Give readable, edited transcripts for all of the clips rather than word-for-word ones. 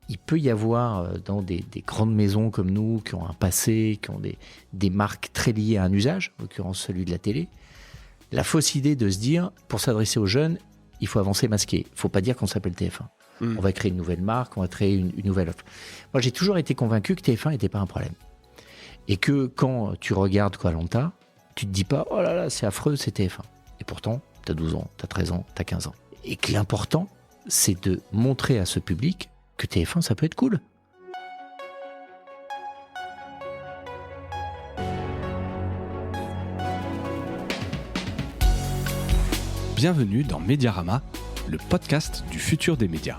il peut y avoir dans des grandes maisons comme nous, qui ont un passé, qui ont des marques très liées à un usage, en l'occurrence celui de la télé, la fausse idée de se dire, pour s'adresser aux jeunes, il faut avancer masqué. Il ne faut pas dire qu'on s'appelle TF1. On va créer une nouvelle marque, on va créer une nouvelle offre. Moi, j'ai toujours été convaincu que TF1 n'était pas un problème. Et que quand tu regardes Koh-Lanta, tu ne te dis pas « Oh là là, c'est affreux, c'est TF1 ». Et pourtant, tu as 12 ans, tu as 13 ans, tu as 15 ans. Et que l'important, c'est de montrer à ce public que TF1, ça peut être cool. Bienvenue dans Mediarama, le podcast du futur des médias.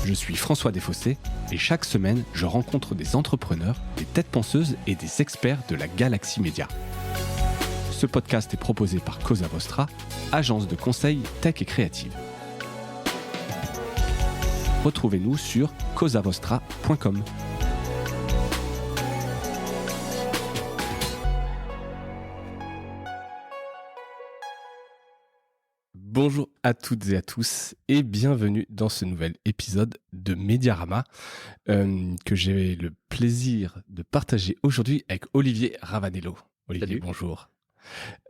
Je suis François Desfossés et chaque semaine, je rencontre des entrepreneurs, des têtes penseuses et des experts de la galaxie média. Ce podcast est proposé par Cosa Vostra, agence de conseil tech et créative. Retrouvez-nous sur cosavostra.com. Bonjour à toutes et à tous et bienvenue dans ce nouvel épisode de Mediarama que j'ai le plaisir de partager aujourd'hui avec Olivier Ravanello. Olivier, Salut. Bonjour.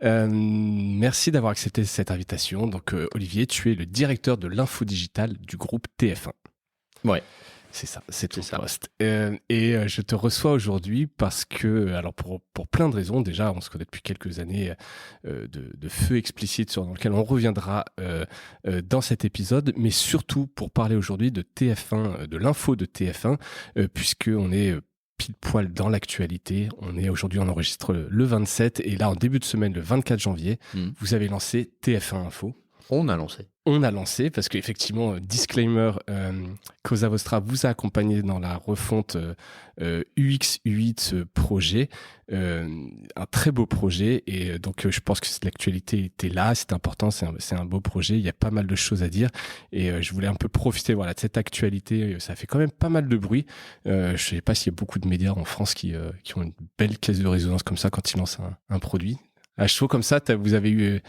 Merci d'avoir accepté cette invitation. Donc Olivier, tu es le directeur de l'info digitale du groupe TF1. Ouais. C'est ça, c'est ton poste. Et je te reçois aujourd'hui parce que, alors pour plein de raisons, déjà on se connaît depuis quelques années de feu explicite dans lequel on reviendra dans cet épisode, mais surtout pour parler aujourd'hui de TF1, de l'info de TF1, puisqu'on est pile poil dans l'actualité. On enregistre le 27 et là en début de semaine, le 24 janvier, vous avez lancé TF1 Info. On a lancé parce qu'effectivement, disclaimer, Cosa Vostra vous a accompagné dans la refonte UX, UI de ce projet. Un très beau projet et donc je pense que l'actualité était là, c'est important, c'est un beau projet, il y a pas mal de choses à dire et je voulais un peu profiter de cette actualité, ça fait quand même pas mal de bruit. Je sais pas s'il y a beaucoup de médias en France qui ont une belle caisse de résonance comme ça quand ils lancent un produit. À chaud comme ça, vous avez eu...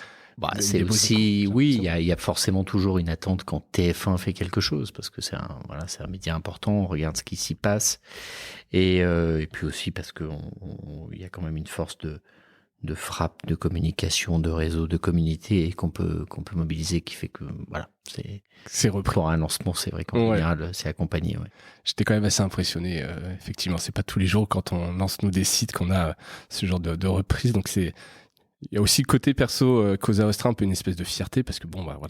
c'est aussi, oui, il y a forcément toujours une attente quand TF1 fait quelque chose, parce que c'est un média important, on regarde ce qui s'y passe, et puis aussi parce que il y a quand même une force de frappe, de communication, de réseau, de communauté, et qu'on peut mobiliser, qui fait que, c'est repris. Pour un lancement, c'est vrai qu'en général, c'est accompagné, ouais. J'étais quand même assez impressionné, effectivement, c'est pas tous les jours quand on lance des sites qu'on a ce genre de reprise, donc il y a aussi le côté perso, Cosa Vostra, un peu une espèce de fierté, parce que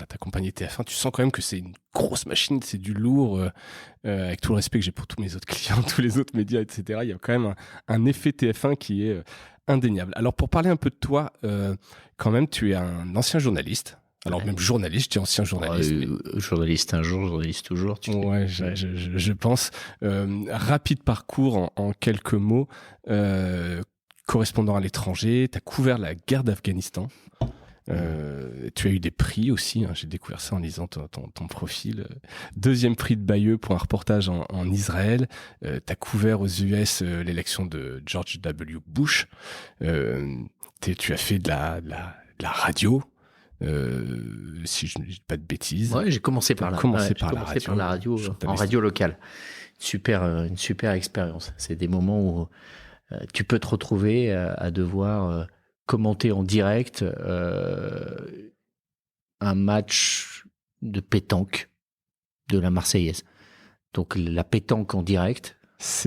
t'accompagnes TF1, tu sens quand même que c'est une grosse machine, c'est du lourd, avec tout le respect que j'ai pour tous mes autres clients, tous les autres médias, etc. Il y a quand même un effet TF1 qui est indéniable. Alors pour parler un peu de toi, quand même, tu es un ancien journaliste. Alors même journaliste, tu es ancien journaliste. Journaliste un jour, journaliste toujours. Je pense. Rapide parcours en quelques mots. Correspondant à l'étranger, tu as couvert la guerre d'Afghanistan. Tu as eu des prix aussi, j'ai découvert ça en lisant ton profil. Deuxième prix de Bayeux pour un reportage en Israël. Tu as couvert aux US l'élection de George W. Bush. Tu as fait de la radio. Si je ne dis pas de bêtises. Ouais, j'ai commencé par la radio, en radio locale. Une super expérience. C'est des moments où tu peux te retrouver à devoir commenter en direct un match de pétanque de la Marseillaise. Donc la pétanque en direct,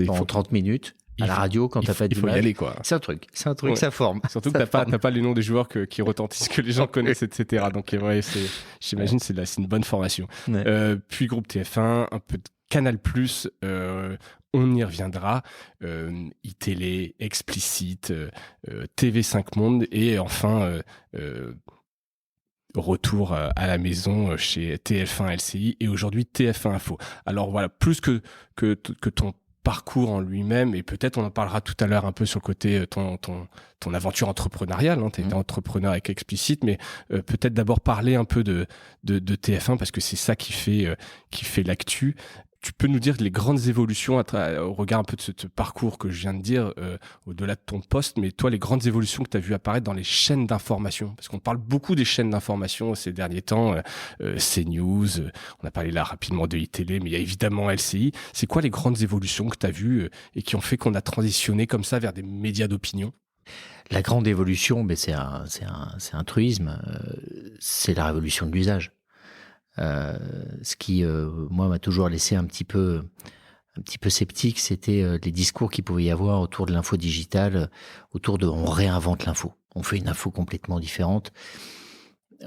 en 30 minutes. À la radio, quand t'as pas d'image. Il faut y aller, quoi. C'est un truc, ça forme. Surtout que t'as pas les noms des joueurs qui retentissent, que les gens connaissent, etc. Donc, j'imagine, c'est une bonne formation. Ouais. Puis, groupe TF1, un peu de Canal+, on y reviendra, iTélé, Explicite, TV5 Monde, et enfin, retour à la maison chez TF1 LCI, et aujourd'hui TF1 Info. Alors voilà, plus que ton parcours en lui-même, et peut-être on en parlera tout à l'heure un peu sur le côté ton aventure entrepreneuriale, tu as été entrepreneur avec Explicite, mais peut-être d'abord parler un peu de TF1, parce que c'est ça qui fait l'actu. tu peux nous dire les grandes évolutions au regard un peu de ce parcours que je viens de dire, au-delà de ton poste, mais toi, les grandes évolutions que tu as vues apparaître dans les chaînes d'information? Parce qu'on parle beaucoup des chaînes d'information ces derniers temps, CNews, on a parlé là rapidement de iTélé, mais il y a évidemment LCI. C'est quoi les grandes évolutions que tu as vues et qui ont fait qu'on a transitionné comme ça vers des médias d'opinion? La grande évolution, mais c'est un truisme, c'est la révolution de l'usage. Ce qui, moi, m'a toujours laissé un petit peu sceptique, c'était les discours qu'il pouvait y avoir autour de l'info digitale, autour de on réinvente l'info, on fait une info complètement différente.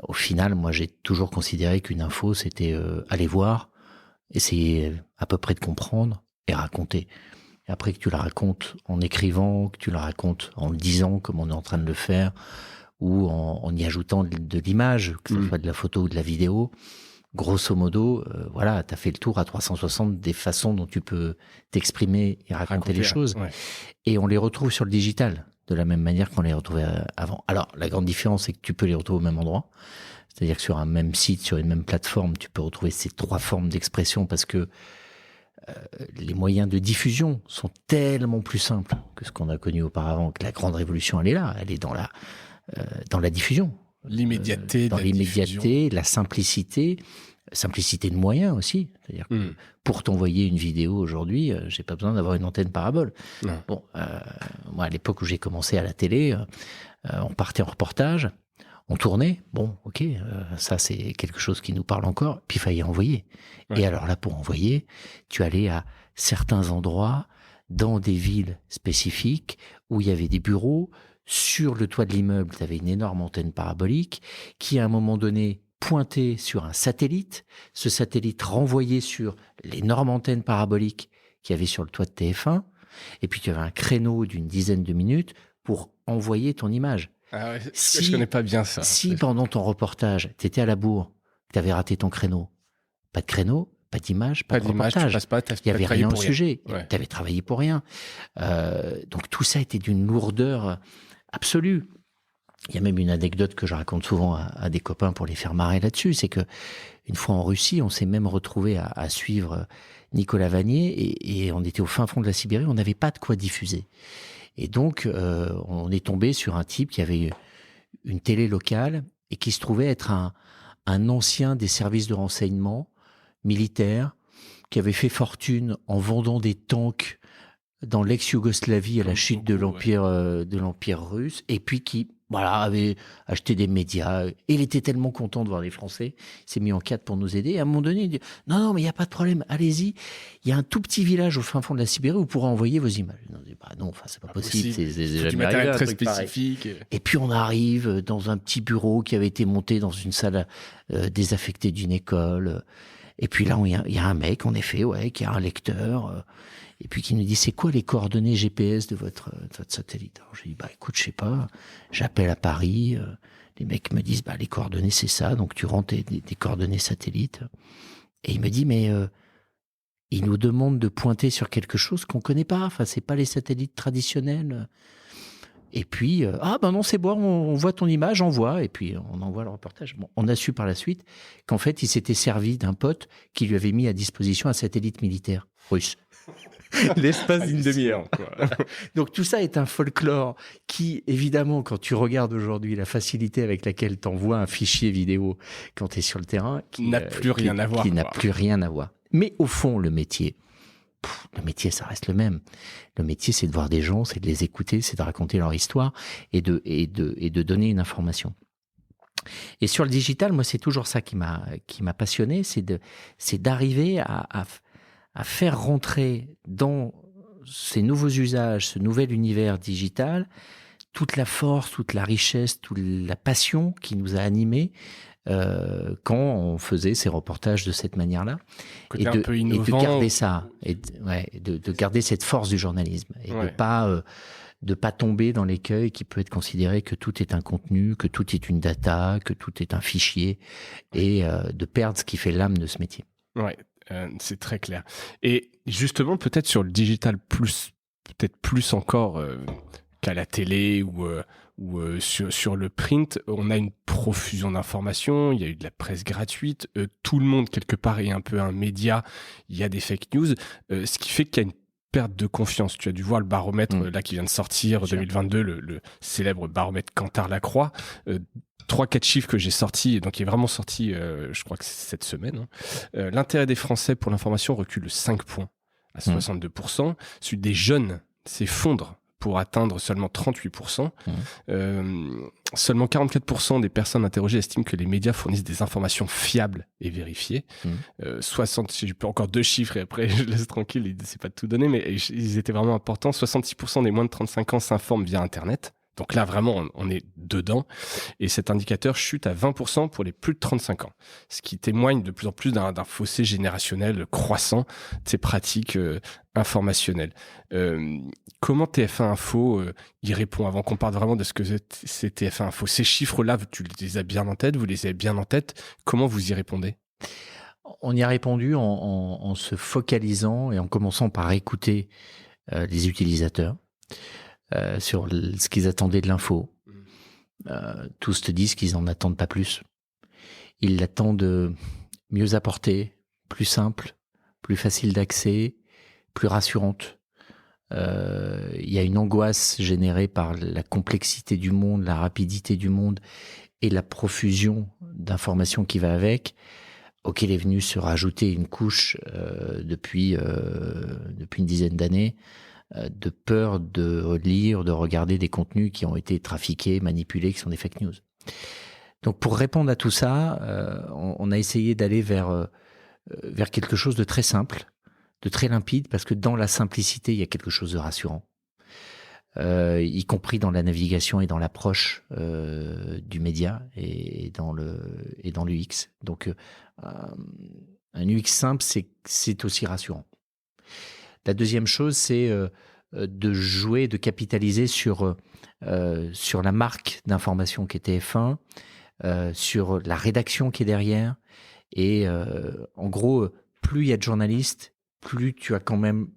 Au final, moi, j'ai toujours considéré qu'une info, c'était aller voir, essayer à peu près de comprendre et raconter. Et après que tu la racontes en écrivant, que tu la racontes en le disant, comme on est en train de le faire, ou en y ajoutant de l'image, que ce soit de la photo ou de la vidéo, grosso modo, voilà, tu as fait le tour à 360 des façons dont tu peux t'exprimer et raconter les choses. Ouais. Et on les retrouve sur le digital, de la même manière qu'on les retrouvait avant. Alors, la grande différence, c'est que tu peux les retrouver au même endroit. C'est-à-dire que sur un même site, sur une même plateforme, tu peux retrouver ces trois formes d'expression parce que les moyens de diffusion sont tellement plus simples que ce qu'on a connu auparavant, que la grande révolution, elle est là, elle est dans la diffusion. L'immédiateté, dans l'immédiateté, la simplicité de moyens aussi. C'est-à-dire que pour t'envoyer une vidéo aujourd'hui, j'ai pas besoin d'avoir une antenne parabole. Non. Bon, moi à l'époque où j'ai commencé à la télé, on partait en reportage, on tournait. Bon, ok, ça c'est quelque chose qui nous parle encore. Puis il fallait envoyer. Ouais. Et alors là, pour envoyer, tu allais à certains endroits, dans des villes spécifiques, où il y avait des bureaux. Sur le toit de l'immeuble, tu avais une énorme antenne parabolique qui, à un moment donné, pointait sur un satellite. Ce satellite renvoyait sur l'énorme antenne parabolique qu'il y avait sur le toit de TF1. Et puis, tu avais un créneau d'une dizaine de minutes pour envoyer ton image. Ah ouais, je connais pas bien ça. Si pendant ton reportage, tu étais à la bourre, tu avais raté ton créneau, pas de créneau, pas d'image, pas de reportage. Il n'y avait rien au sujet. Ouais. Tu avais travaillé pour rien. Donc, tout ça était d'une lourdeur absolue. Il y a même une anecdote que je raconte souvent à des copains pour les faire marrer là-dessus, c'est que une fois en Russie, on s'est même retrouvé à suivre Nicolas Vanier et on était au fin fond de la Sibérie, on n'avait pas de quoi diffuser. Et donc, on est tombé sur un type qui avait une télé locale et qui se trouvait être un ancien des services de renseignement militaire qui avait fait fortune en vendant des tanks dans l'ex-Yougoslavie à la chute de l'Empire russe, et puis qui avait acheté des médias. Et il était tellement content de voir les Français, il s'est mis en quatre pour nous aider. Et à un moment donné, il dit « Non, mais il n'y a pas de problème, allez-y. Il y a un tout petit village au fin fond de la Sibérie où vous pourrez envoyer vos images. » On dit « Non, c'est pas possible. C'est du matériel très spécifique. » Et puis on arrive dans un petit bureau qui avait été monté dans une salle désaffectée d'une école. Et puis là, il y a un mec, en effet, qui a un lecteur... et puis qui nous dit, c'est quoi les coordonnées GPS de votre satellite? Alors je lui dis, écoute, je sais pas, j'appelle à Paris, les mecs me disent, les coordonnées c'est ça, donc tu rentres des coordonnées satellites. Et il me dit, mais il nous demande de pointer sur quelque chose qu'on connaît pas, enfin c'est pas les satellites traditionnels. Et puis, non, c'est bon, on voit ton image, envoie, et puis on envoie le reportage. Bon, on a su par la suite qu'en fait, il s'était servi d'un pote qui lui avait mis à disposition un satellite militaire russe. L'espace d'une demi-heure. Donc tout ça est un folklore qui, évidemment, quand tu regardes aujourd'hui la facilité avec laquelle tu envoies un fichier vidéo quand tu es sur le terrain, qui n'a plus rien à voir. Qui n'a plus rien à voir. Mais au fond, le métier, ça reste le même. Le métier, c'est de voir des gens, c'est de les écouter, c'est de raconter leur histoire et de donner une information. Et sur le digital, moi, c'est toujours ça qui m'a passionné, c'est d'arriver à faire rentrer dans ces nouveaux usages, ce nouvel univers digital, toute la force, toute la richesse, toute la passion qui nous a animés quand on faisait ces reportages de cette manière-là. Et de garder ça, de garder cette force du journalisme et de pas tomber dans l'écueil qui peut être considéré que tout est un contenu, que tout est une data, que tout est un fichier et de perdre ce qui fait l'âme de ce métier. Ouais. C'est très clair. Et justement, peut-être sur le digital peut-être plus encore qu'à la télé ou où sur le print, on a une profusion d'informations, il y a eu de la presse gratuite, tout le monde quelque part est un peu un média, il y a des fake news, ce qui fait qu'il y a une perte de confiance. Tu as dû voir le baromètre là qui vient de sortir, 2022, le célèbre baromètre Kantar-Lacroix. 3-4 chiffres que j'ai sortis, donc il est vraiment sorti, je crois que c'est cette semaine. L'intérêt des Français pour l'information recule de 5 points à 62%. Celui des jeunes s'effondre pour atteindre seulement 38%. Seulement 44% des personnes interrogées estiment que les médias fournissent des informations fiables et vérifiées. 60, j'ai encore 2 chiffres et après je laisse tranquille, c'est pas de tout donner, mais ils étaient vraiment importants. 66% des moins de 35 ans s'informent via Internet. Donc là, vraiment, on est dedans. Et cet indicateur chute à 20% pour les plus de 35 ans. Ce qui témoigne de plus en plus d'un fossé générationnel croissant de ces pratiques informationnelles. Comment TF1 Info y répond avant qu'on parle vraiment de ce que c'est TF1 Info? Ces chiffres-là, tu les as bien en tête, vous les avez bien en tête. Comment vous y répondez? On y a répondu en se focalisant et en commençant par écouter les utilisateurs. Sur ce qu'ils attendaient de l'info. Tous te disent qu'ils n'en attendent pas plus. Ils l'attendent mieux apportée, plus simple, plus facile d'accès, plus rassurante. Il y a une angoisse générée par la complexité du monde, la rapidité du monde et la profusion d'informations qui va avec, auquel est venue se rajouter une couche depuis une dizaine d'années, de peur de lire, de regarder des contenus qui ont été trafiqués, manipulés, qui sont des fake news. Donc pour répondre à tout ça, on a essayé d'aller vers quelque chose de très simple, de très limpide, parce que dans la simplicité, il y a quelque chose de rassurant, y compris dans la navigation et dans l'approche du média et dans l'UX. Donc un UX simple, c'est aussi rassurant. La deuxième chose, c'est de jouer, de capitaliser sur la marque d'information qui est TF1, sur la rédaction qui est derrière. Et en gros, plus il y a de journalistes, plus tu as quand même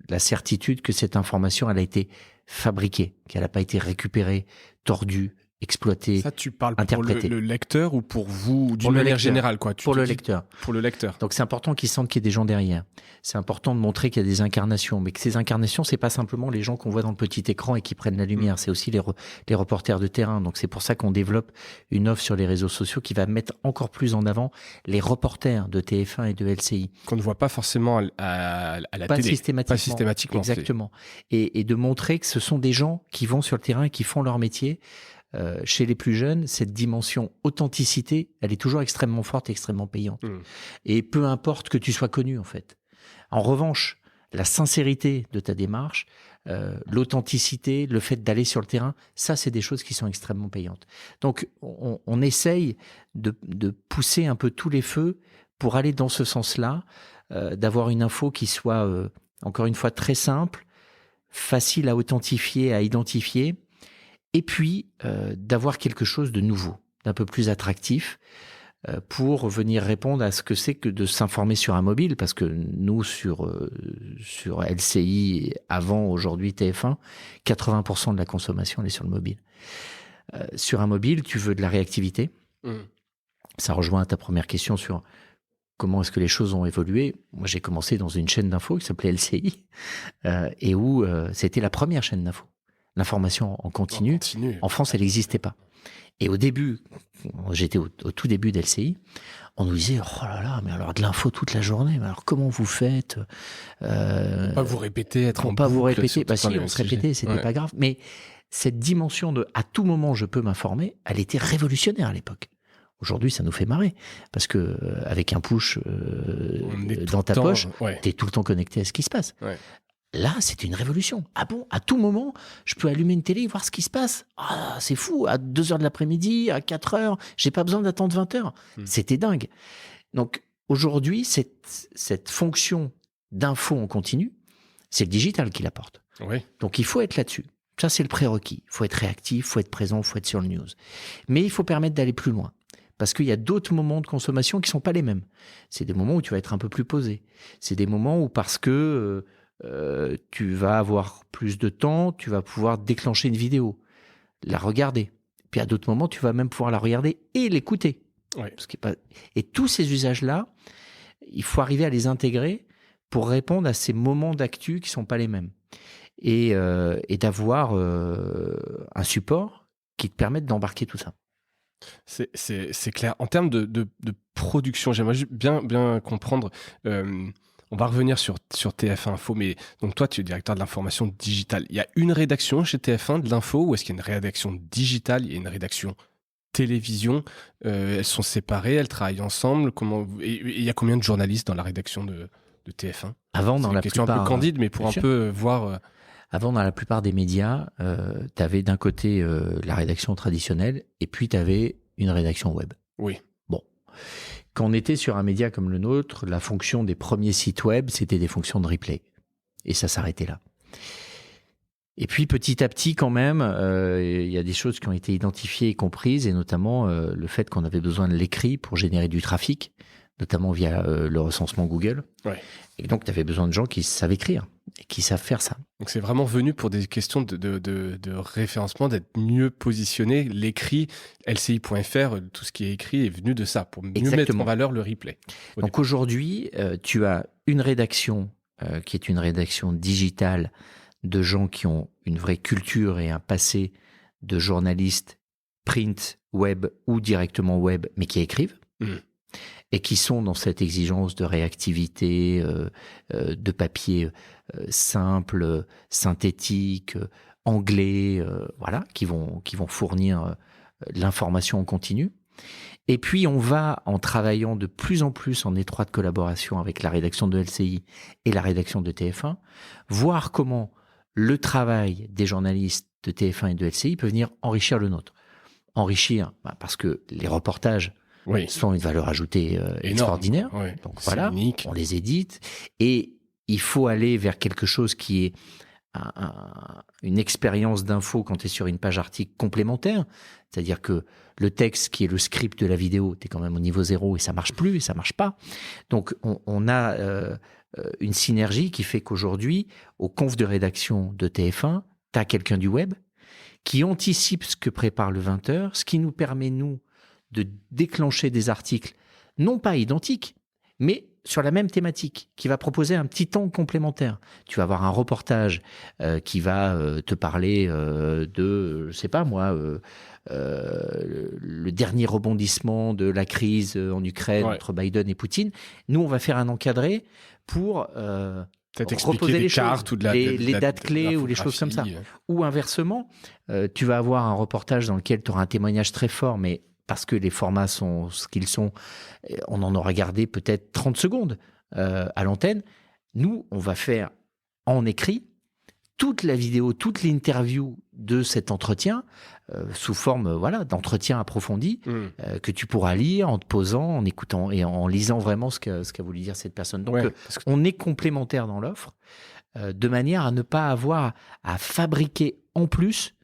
la certitude que cette information, elle a été fabriquée, qu'elle n'a pas été récupérée, tordue, exploité, ça, tu parles interprété. Pour le lecteur ou pour vous, d'une manière générale, quoi. Pour le lecteur. Pour le lecteur. Donc c'est important qu'ils sentent qu'il y a des gens derrière. C'est important de montrer qu'il y a des incarnations, mais que ces incarnations, c'est pas simplement les gens qu'on voit dans le petit écran et qui prennent la lumière. C'est aussi les reporters de terrain. Donc c'est pour ça qu'on développe une offre sur les réseaux sociaux qui va mettre encore plus en avant les reporters de TF1 et de LCI. Qu'on ne voit pas forcément à la pas télé. Systématiquement. Pas systématiquement. Exactement. Et de montrer que ce sont des gens qui vont sur le terrain et qui font leur métier. Chez les plus jeunes, cette dimension authenticité, elle est toujours extrêmement forte et extrêmement payante. Et peu importe que tu sois connu, en fait. En revanche, la sincérité de ta démarche, l'authenticité, le fait d'aller sur le terrain, ça, c'est des choses qui sont extrêmement payantes. Donc, on essaye de pousser un peu tous les feux pour aller dans ce sens-là, d'avoir une info qui soit, encore une fois, très simple, facile à authentifier, à identifier, et puis d'avoir quelque chose de nouveau, d'un peu plus attractif, pour venir répondre à ce que c'est que de s'informer sur un mobile, parce que nous, sur LCI, avant, aujourd'hui, TF1, 80% de la consommation, elle est sur le mobile. Sur un mobile, tu veux de la réactivité. Ça rejoint ta première question sur comment est-ce que les choses ont évolué. Moi, j'ai commencé dans une chaîne d'info qui s'appelait LCI, et où c'était la première chaîne d'info. L'information en continu, en France, elle n'existait pas. Et au début, j'étais au tout début d'LCI, on nous disait, oh là là, mais alors de l'info toute la journée, mais alors comment vous faites pas vous répéter, être en pas boucle, vous répéter. Bah si, les on se sujets. répétait, c'était pas grave. Mais cette dimension de à tout moment je peux m'informer, elle était révolutionnaire à l'époque. Aujourd'hui, ça nous fait marrer parce que avec un push dans ta poche, t'es tout le temps connecté à ce qui se passe. Ouais. Là, c'est une révolution. Ah bon, à tout moment, je peux allumer une télé et voir ce qui se passe. Ah, c'est fou, à 2h de l'après-midi, à 4h, j'ai pas besoin d'attendre 20h. C'était dingue. Donc, aujourd'hui, cette fonction d'info en continu, c'est le digital qui l'apporte. Oui. Donc, il faut être là-dessus. Ça, c'est le prérequis. Il faut être réactif, il faut être présent, il faut être sur le news. Mais il faut permettre d'aller plus loin. Parce qu'il y a d'autres moments de consommation qui sont pas les mêmes. C'est des moments où tu vas être un peu plus posé. C'est des moments où, parce que tu vas avoir plus de temps, tu vas pouvoir déclencher une vidéo. la regarder. Puis à d'autres moments, tu vas même pouvoir la regarder et l'écouter. Ouais. Et tous ces usages-là, il faut arriver à les intégrer pour répondre à ces moments d'actu qui ne sont pas les mêmes. Et d'avoir un support qui te permette d'embarquer tout ça. C'est clair. En termes de production, j'aimerais juste bien comprendre. On va revenir sur TF1 Info, mais donc toi, tu es directeur de l'information digitale. Il y a une rédaction chez TF1 de l'info ou est-ce qu'il y a une rédaction digitale? Il y a une rédaction télévision. Elles sont séparées, elles travaillent ensemble. Et il y a combien de journalistes dans la rédaction de TF1? Avant, c'est dans une la question plupart, un peu candide, mais pour un peu voir. Avant, dans la plupart des médias, tu avais d'un côté la rédaction traditionnelle et puis tu avais une rédaction web. Oui. Bon. Quand on était sur un média comme le nôtre, la fonction des premiers sites web, c'était des fonctions de replay. Et ça s'arrêtait là. Et puis petit à petit quand même, il y a des choses qui ont été identifiées et comprises, et notamment le fait qu'on avait besoin de l'écrit pour générer du trafic, notamment via le recensement Google. Ouais. Et donc tu avais besoin de gens qui savent écrire et qui savent faire ça. Donc c'est vraiment venu pour des questions de référencement, d'être mieux positionné. L'écrit, LCI.fr, tout ce qui est écrit est venu de ça, pour mieux mettre en valeur le replay. Donc aujourd'hui, tu as une rédaction qui est une rédaction digitale de gens qui ont une vraie culture et un passé de journalistes print, web ou directement web, mais qui écrivent. Et qui sont dans cette exigence de réactivité, de papier simple, synthétique, anglais, voilà, qui vont fournir l'information en continu. Et puis on va, en travaillant de plus en plus en étroite collaboration avec la rédaction de LCI et la rédaction de TF1, voir comment le travail des journalistes de TF1 et de LCI peut venir enrichir le nôtre. Enrichir, parce que les reportages sont une valeur ajoutée extraordinaire. Ouais. Donc voilà, unique. On les édite. Et il faut aller vers quelque chose qui est une expérience d'info quand tu es sur une page article complémentaire. C'est-à-dire que le texte qui est le script de la vidéo, tu es quand même au niveau 0 et ça marche plus et ça marche pas. Donc on a une synergie qui fait qu'aujourd'hui, au conf de rédaction de TF1, tu as quelqu'un du web qui anticipe ce que prépare le 20h, ce qui nous permet, nous, de déclencher des articles, non pas identiques, mais sur la même thématique, qui va proposer un petit temps complémentaire. Tu vas avoir un reportage qui va te parler de, je sais pas moi, le dernier rebondissement de la crise en Ukraine entre Biden et Poutine. Nous, on va faire un encadré pour peut-être reposer les cartes choses, ou les dates clés ou les choses comme ça. Ou inversement, tu vas avoir un reportage dans lequel tu auras un témoignage très fort, mais parce que les formats sont ce qu'ils sont, on en aura gardé peut-être 30 secondes à l'antenne. Nous, on va faire en écrit toute la vidéo, toute l'interview de cet entretien sous forme d'entretien approfondi que tu pourras lire en te posant, en écoutant et en lisant vraiment ce qu'a voulu dire cette personne. Donc, on est complémentaires dans l'offre de manière à ne pas avoir à fabriquer en plus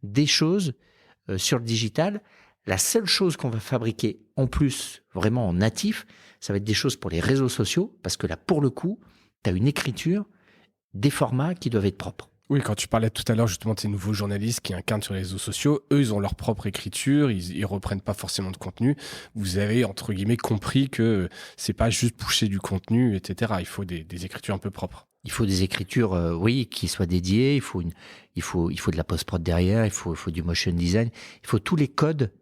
des choses sur le digital. La seule chose qu'on va fabriquer en plus, vraiment en natif, ça va être des choses pour les réseaux sociaux, parce que là, pour le coup, tu as une écriture, des formats qui doivent être propres. Oui, quand tu parlais tout à l'heure justement de ces nouveaux journalistes qui incarnent sur les réseaux sociaux, eux, ils ont leur propre écriture, ils reprennent pas forcément de contenu. Vous avez, entre guillemets, compris que c'est pas juste pousser du contenu, etc. Il faut des écritures un peu propres. Il faut des écritures, qui soient dédiées, il faut de la post-prod derrière, il faut du motion design, il faut tous les codes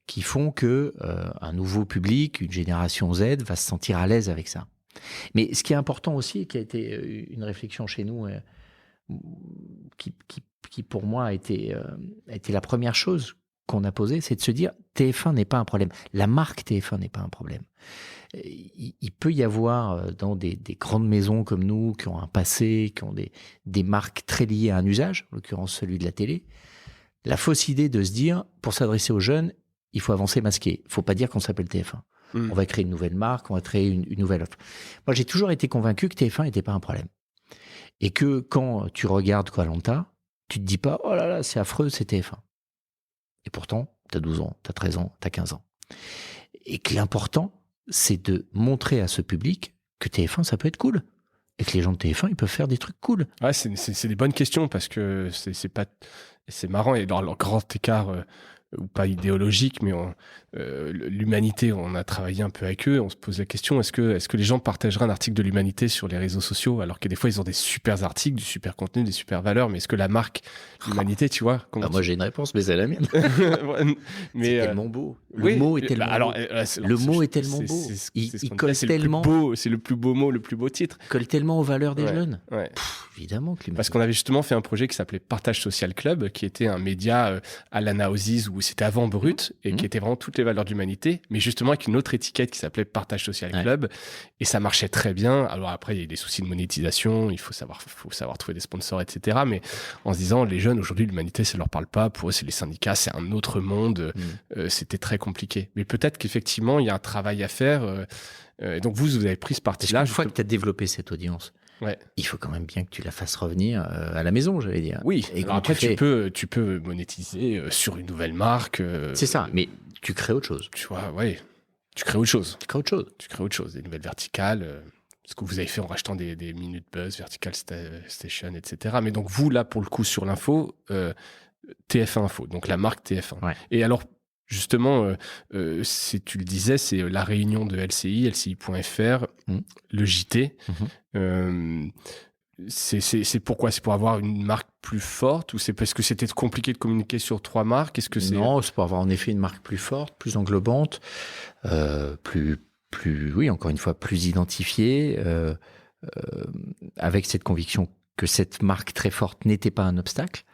qui font que un nouveau public, une génération Z, va se sentir à l'aise avec ça. Mais ce qui est important aussi, et qui a été une réflexion chez nous, qui pour moi a été la première chose qu'on a posée, c'est de se dire TF1 n'est pas un problème. La marque TF1 n'est pas un problème. Il peut y avoir dans des grandes maisons comme nous, qui ont un passé, qui ont des marques très liées à un usage, en l'occurrence celui de la télé, la fausse idée de se dire, pour s'adresser aux jeunes, il faut avancer masqué. Il ne faut pas dire qu'on s'appelle TF1. On va créer une nouvelle marque, on va créer une nouvelle offre. Moi, j'ai toujours été convaincu que TF1 n'était pas un problème. Et que quand tu regardes Koh-Lanta, tu te dis pas « Oh là là, c'est affreux, c'est TF1 ». Et pourtant, tu as 12 ans, tu as 13 ans, tu as 15 ans. Et que l'important, c'est de montrer à ce public que TF1, ça peut être cool. Et que les gens de TF1, ils peuvent faire des trucs cool. Ouais, c'est des bonnes questions parce que c'est pas... Et c'est marrant, et dans leur grand écart, ou pas idéologique, mais l'humanité, on a travaillé un peu avec eux, on se pose la question, est-ce que les gens partageraient un article de l'humanité sur les réseaux sociaux, alors que des fois, ils ont des super articles, du super contenu, des super valeurs, mais est-ce que la marque l'humanité, tu vois moi, j'ai une réponse, mais c'est la mienne. Mais, c'est tellement beau. Le oui, mot est tellement beau. Le mot est tellement beau. Il colle tellement. C'est le plus beau mot, le plus beau titre. Il colle tellement aux valeurs des Ouais, jeunes. ouais. Évidemment que Parce qu'on avait justement fait un projet qui s'appelait Partage Social Club, qui était un média à l'Anaosis, où c'était avant Brut, et qui était vraiment toutes les valeurs de l'humanité, mais justement avec une autre étiquette qui s'appelait Partage Social Club, et ça marchait très bien. Alors après, il y a eu des soucis de monétisation, il faut savoir trouver des sponsors, etc. Mais en se disant, les jeunes, aujourd'hui, l'humanité, ça leur parle pas, pour eux, c'est les syndicats, c'est un autre monde, c'était très compliqué. Mais peut-être qu'effectivement, il y a un travail à faire, et donc vous avez pris ce parti-là. Une fois que tu as développé cette audience, il faut quand même bien que tu la fasses revenir à la maison, j'allais dire. Oui, et alors après, tu peux monétiser sur une nouvelle marque. C'est ça, mais tu crées autre chose. Tu vois, tu crées autre chose. Tu crées autre chose. Tu crées autre chose, des nouvelles verticales. Ce que vous avez fait en rachetant des minutes buzz, Vertical Station, etc. Mais donc vous, là, pour le coup, sur l'info, TF1 Info, donc la marque TF1. Ouais. Et alors, justement, tu le disais, c'est la réunion de LCI, LCI.fr, le JT. C'est pourquoi? C'est pour avoir une marque plus forte, ou c'est parce que c'était compliqué de communiquer sur 3 marques? Est-ce que c'est... Non, c'est pour avoir en effet une marque plus forte, plus englobante, oui, encore une fois, plus identifiée, avec cette conviction que cette marque très forte n'était pas un obstacle.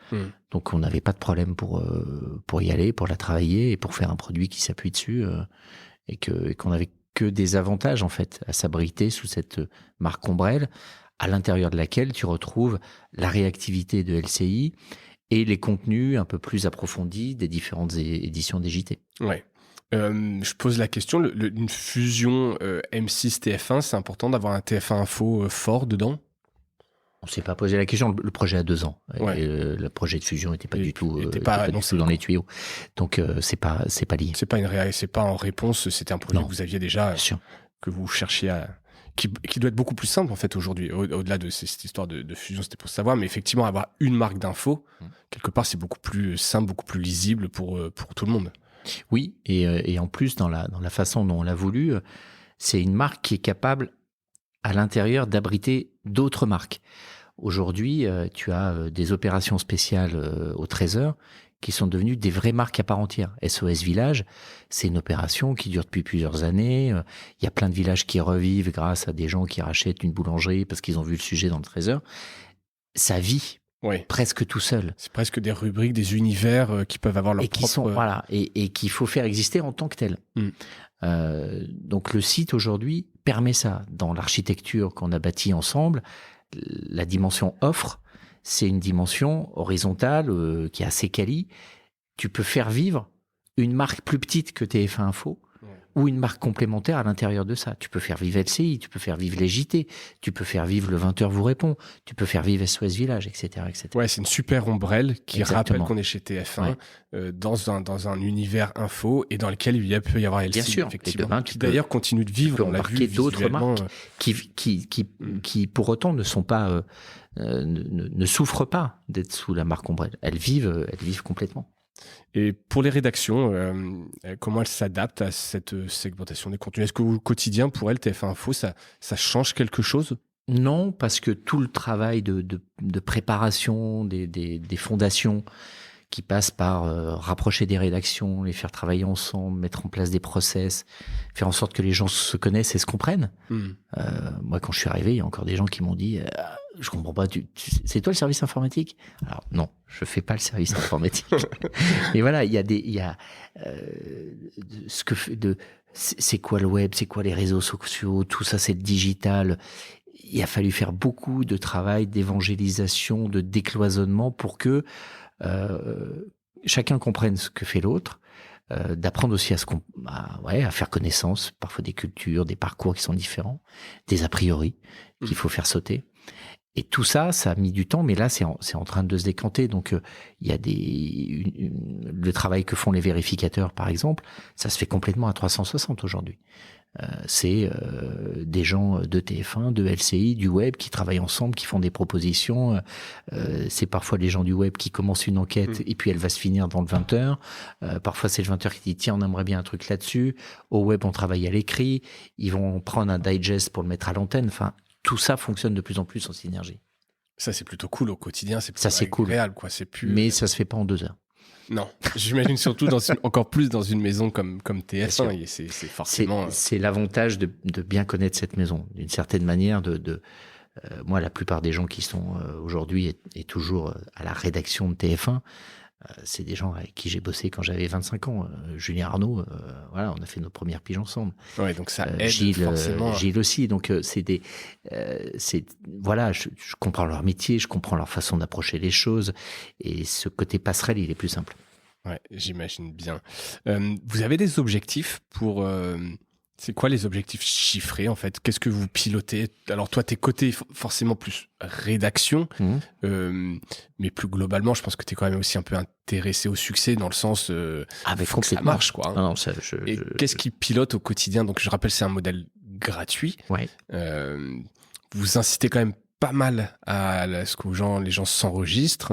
Donc on n'avait pas de problème pour y aller, pour la travailler et pour faire un produit qui s'appuie dessus, et qu'on avait que des avantages en fait à s'abriter sous cette marque ombrelle, à l'intérieur de laquelle tu retrouves la réactivité de LCI et les contenus un peu plus approfondis des différentes éditions des JT. Ouais. Je pose la question, une fusion M6 TF1, c'est important d'avoir un TF1 Info fort dedans? On ne s'est pas posé la question. Le projet a 2 ans. Et le projet de fusion n'était pas du tout dans les tuyaux. Donc, c'est pas lié. C'est pas en réponse, c'était un projet que vous aviez déjà, que vous cherchiez qui doit être beaucoup plus simple, en fait, aujourd'hui. Au-delà de cette histoire de fusion, c'était pour savoir. Mais effectivement, avoir une marque d'info, quelque part, c'est beaucoup plus simple, beaucoup plus lisible pour tout le monde. Oui. Et en plus, dans la façon dont on l'a voulu, c'est une marque qui est capable, à l'intérieur, d'abriter d'autres marques. Aujourd'hui, tu as des opérations spéciales au Trésor qui sont devenues des vraies marques à part entière. SOS Village, c'est une opération qui dure depuis plusieurs années. Il y a plein de villages qui revivent grâce à des gens qui rachètent une boulangerie parce qu'ils ont vu le sujet dans le Trésor. Ça vit presque tout seul. C'est presque des rubriques, des univers qui peuvent avoir leur et propre... et qu'il faut faire exister en tant que tel. Donc le site aujourd'hui permet ça. Dans l'architecture qu'on a bâtie ensemble, la dimension offre, c'est une dimension horizontale qui est assez quali. Tu peux faire vivre une marque plus petite que TF1 Info ou une marque complémentaire à l'intérieur de ça. Tu peux faire vivre LCI, tu peux faire vivre les JT, tu peux faire vivre le 20h vous répond, tu peux faire vivre SOS Village, etc. etc. Ouais, c'est une super ombrelle qui rappelle qu'on est chez TF1 dans un univers info et dans lequel il peut y avoir LCI. Bien sûr, effectivement, demain, qui d'ailleurs continue de vivre. On l'a vu d'autres marques qui pour autant ne sont pas ne souffrent pas d'être sous la marque ombrelle. Elles vivent complètement. Et pour les rédactions, comment elles s'adaptent à cette segmentation des contenus? Est-ce qu'au quotidien, pour elles, TF1 Info, ça change quelque chose? Non, parce que tout le travail de préparation des fondations qui passe par rapprocher des rédactions, les faire travailler ensemble, mettre en place des process, faire en sorte que les gens se connaissent et se comprennent. Moi, quand je suis arrivé, il y a encore des gens qui m'ont dit je comprends pas, c'est toi le service informatique? Alors non, je fais pas le service informatique. Mais voilà, c'est quoi le web, c'est quoi les réseaux sociaux, tout ça c'est le digital. Il a fallu faire beaucoup de travail d'évangélisation, de décloisonnement pour que chacun comprenne ce que fait l'autre, d'apprendre aussi à faire connaissance, parfois des cultures, des parcours qui sont différents, des a priori qu'il faut faire sauter. Et tout ça, ça a mis du temps, mais là, c'est en train de se décanter. Donc, il y a le travail que font les vérificateurs, par exemple, ça se fait complètement à 360 aujourd'hui. C'est des gens de TF1, de LCI, du web qui travaillent ensemble, qui font des propositions. C'est parfois les gens du web qui commencent une enquête et puis elle va se finir dans le 20h. Parfois c'est le 20h qui dit tiens, on aimerait bien un truc là-dessus. Au web, on travaille à l'écrit. Ils vont prendre un digest pour le mettre à l'antenne. Enfin, tout ça fonctionne de plus en plus en synergie. Ça, c'est plutôt cool au quotidien. C'est plus ça, c'est agréable, cool. Quoi. C'est plus... Mais ça se fait pas en 2 heures. Non, j'imagine surtout encore plus dans une maison comme TF1. C'est forcément... C'est l'avantage de bien connaître cette maison. D'une certaine manière, moi, la plupart des gens qui sont aujourd'hui et toujours à la rédaction de TF1, c'est des gens avec qui j'ai bossé quand j'avais 25 ans. Julien Arnaud, voilà, on a fait nos premières piges ensemble. Ouais, donc ça aide forcément. Gilles aussi. Donc voilà, je comprends leur métier, je comprends leur façon d'approcher les choses, et ce côté passerelle, il est plus simple. Ouais, j'imagine bien. Vous avez des objectifs pour c'est quoi les objectifs chiffrés en fait? Qu'est-ce que vous pilotez? Alors toi, t'es côté forcément plus rédaction, mais plus globalement, je pense que t'es quand même aussi un peu intéressé au succès dans le sens faut que ça marche quoi. Non, qu'est-ce qui pilote au quotidien? Donc je rappelle, c'est un modèle gratuit. Ouais. Vous incitez quand même pas mal à ce que les gens s'enregistrent,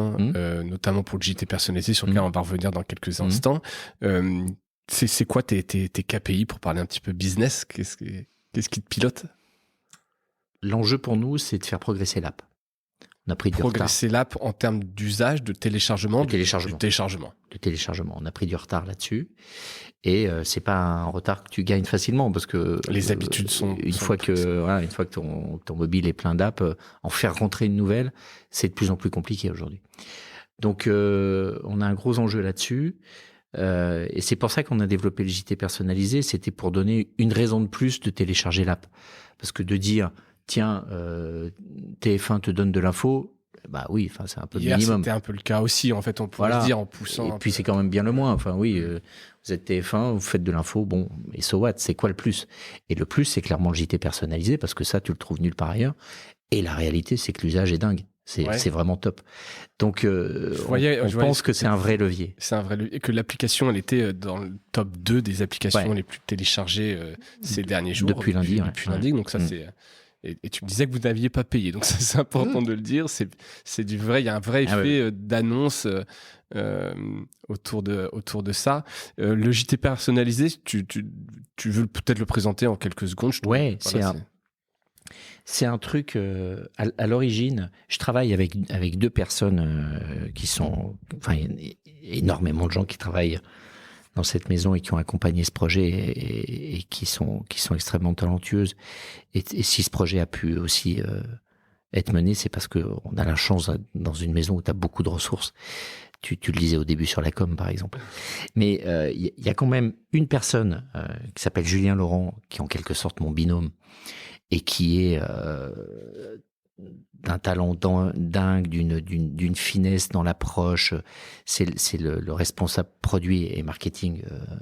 notamment pour le JT personnalisé sur lequel on va revenir dans quelques instants. C'est quoi tes KPI pour parler un petit peu business? Qu'est-ce qui te pilote? L'enjeu pour nous, c'est de faire progresser l'app. On a pris du retard. Progresser l'app en termes d'usage, de téléchargement? De téléchargement. De téléchargement. On a pris du retard là-dessus. Et c'est pas un retard que tu gagnes facilement parce que les habitudes sont une fois que ton mobile est plein d'app, en faire rentrer une nouvelle, c'est de plus en plus compliqué aujourd'hui. Donc on a un gros enjeu là-dessus. Et c'est pour ça qu'on a développé le JT personnalisé. C'était pour donner une raison de plus de télécharger l'app. Parce que de dire, tiens, TF1 te donne de l'info, bah oui, enfin c'est un peu le minimum. C'était un peu le cas aussi, en fait, on pourrait le dire en poussant. Et puis c'est quand même bien le moins. Enfin oui, vous êtes TF1, vous faites de l'info, bon, et so what, c'est quoi le plus? Et le plus, c'est clairement le JT personnalisé, parce que ça, tu le trouves nulle part ailleurs. Et la réalité, c'est que l'usage est dingue. C'est vraiment top. Donc, on pense que c'est un vrai levier. C'est un vrai levier. Et que l'application, elle était dans le top 2 des applications les plus téléchargées ces derniers jours. Depuis lundi. Depuis lundi. Donc ça, c'est... Et tu me disais que vous n'aviez pas payé. Donc ça, c'est important de le dire. C'est du vrai. Il y a un vrai effet d'annonce autour de ça. Le JT personnalisé, tu veux peut-être le présenter en quelques secondes. Ouais, c'est un truc, à l'origine, je travaille avec 2 personnes qui sont, enfin, énormément de gens qui travaillent dans cette maison et qui ont accompagné ce projet et qui sont extrêmement talentueuses. Et si ce projet a pu aussi être mené, c'est parce qu'on a la chance dans une maison où tu as beaucoup de ressources. Tu le disais au début sur la com, par exemple. Mais il y a quand même une personne qui s'appelle Julien Laurent, qui est en quelque sorte mon binôme, et qui est d'un talent dingue, d'une finesse dans l'approche. C'est le responsable produit et marketing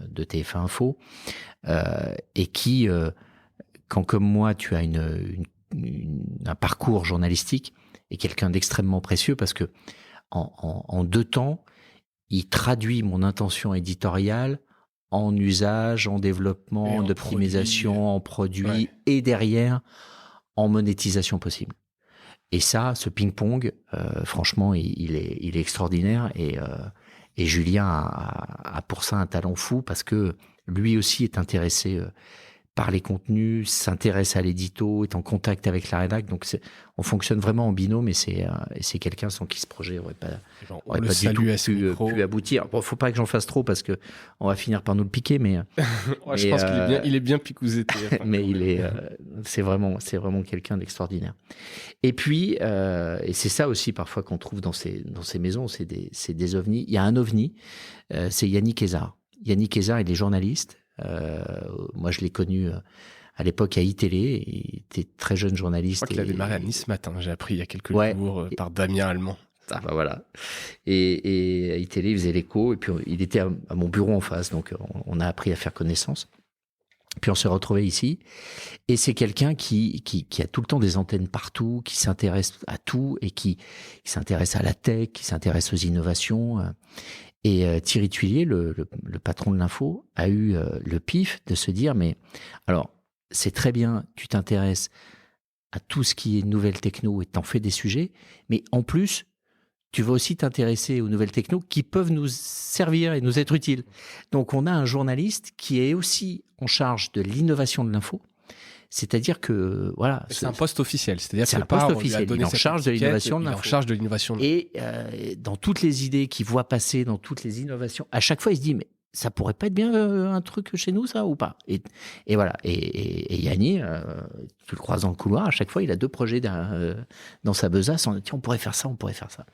de TF1 Info, et qui, quand comme moi, tu as un parcours journalistique, est quelqu'un d'extrêmement précieux parce que en 2 temps, il traduit mon intention éditoriale en usage, en développement, d'optimisation, en produit, et derrière, en monétisation possible. Et ça, ce ping-pong, franchement, il est extraordinaire. Et Julien a pour ça un talent fou parce que lui aussi est intéressé par les contenus, s'intéresse à l'édito, est en contact avec la rédac. Donc on fonctionne vraiment en binôme et c'est quelqu'un sans qui ce projet aurait pas du tout pu aboutir. Bon, faut pas que j'en fasse trop parce que on va finir par nous le piquer, mais je pense qu'il est bien picousé. Mais c'est vraiment quelqu'un d'extraordinaire. Et puis et c'est ça aussi parfois qu'on trouve dans ces maisons, c'est des ovnis. Il y a un ovni, c'est Yannick Ezard. Yannick Ezard, il est journaliste. Moi, je l'ai connu à l'époque à iTélé. Il était très jeune journaliste. Je crois qu'il a démarré à Nice Matin. J'ai appris il y a quelques jours par Damien Allemand. Ah bah voilà. Et à iTélé, il faisait l'écho. Et puis, il était à mon bureau en face. Donc, on a appris à faire connaissance. Puis, on s'est retrouvés ici. Et c'est quelqu'un qui a tout le temps des antennes partout, qui s'intéresse à tout et qui s'intéresse à la tech, qui s'intéresse aux innovations. Et Thierry Tuillier, le patron de l'info, a eu le pif de se dire, mais alors, c'est très bien, tu t'intéresses à tout ce qui est nouvelles techno et t'en fais des sujets, mais en plus, tu vas aussi t'intéresser aux nouvelles techno qui peuvent nous servir et nous être utiles. Donc, on a un journaliste qui est aussi en charge de l'innovation de l'info. C'est-à-dire que, voilà. C'est un poste officiel. C'est-à-dire c'est que un poste officiel. Il est en charge de l'innovation de l'info. Il est en charge de l'innovation. Et dans toutes les idées qu'il voit passer, dans toutes les innovations, à chaque fois, il se dit, mais ça pourrait pas être bien un truc chez nous, ça, ou pas? Et voilà. Et Yanni, tu le croises dans le couloir, à chaque fois, il a 2 projets dans sa besace. On dit, tiens, on pourrait faire ça, on pourrait faire ça.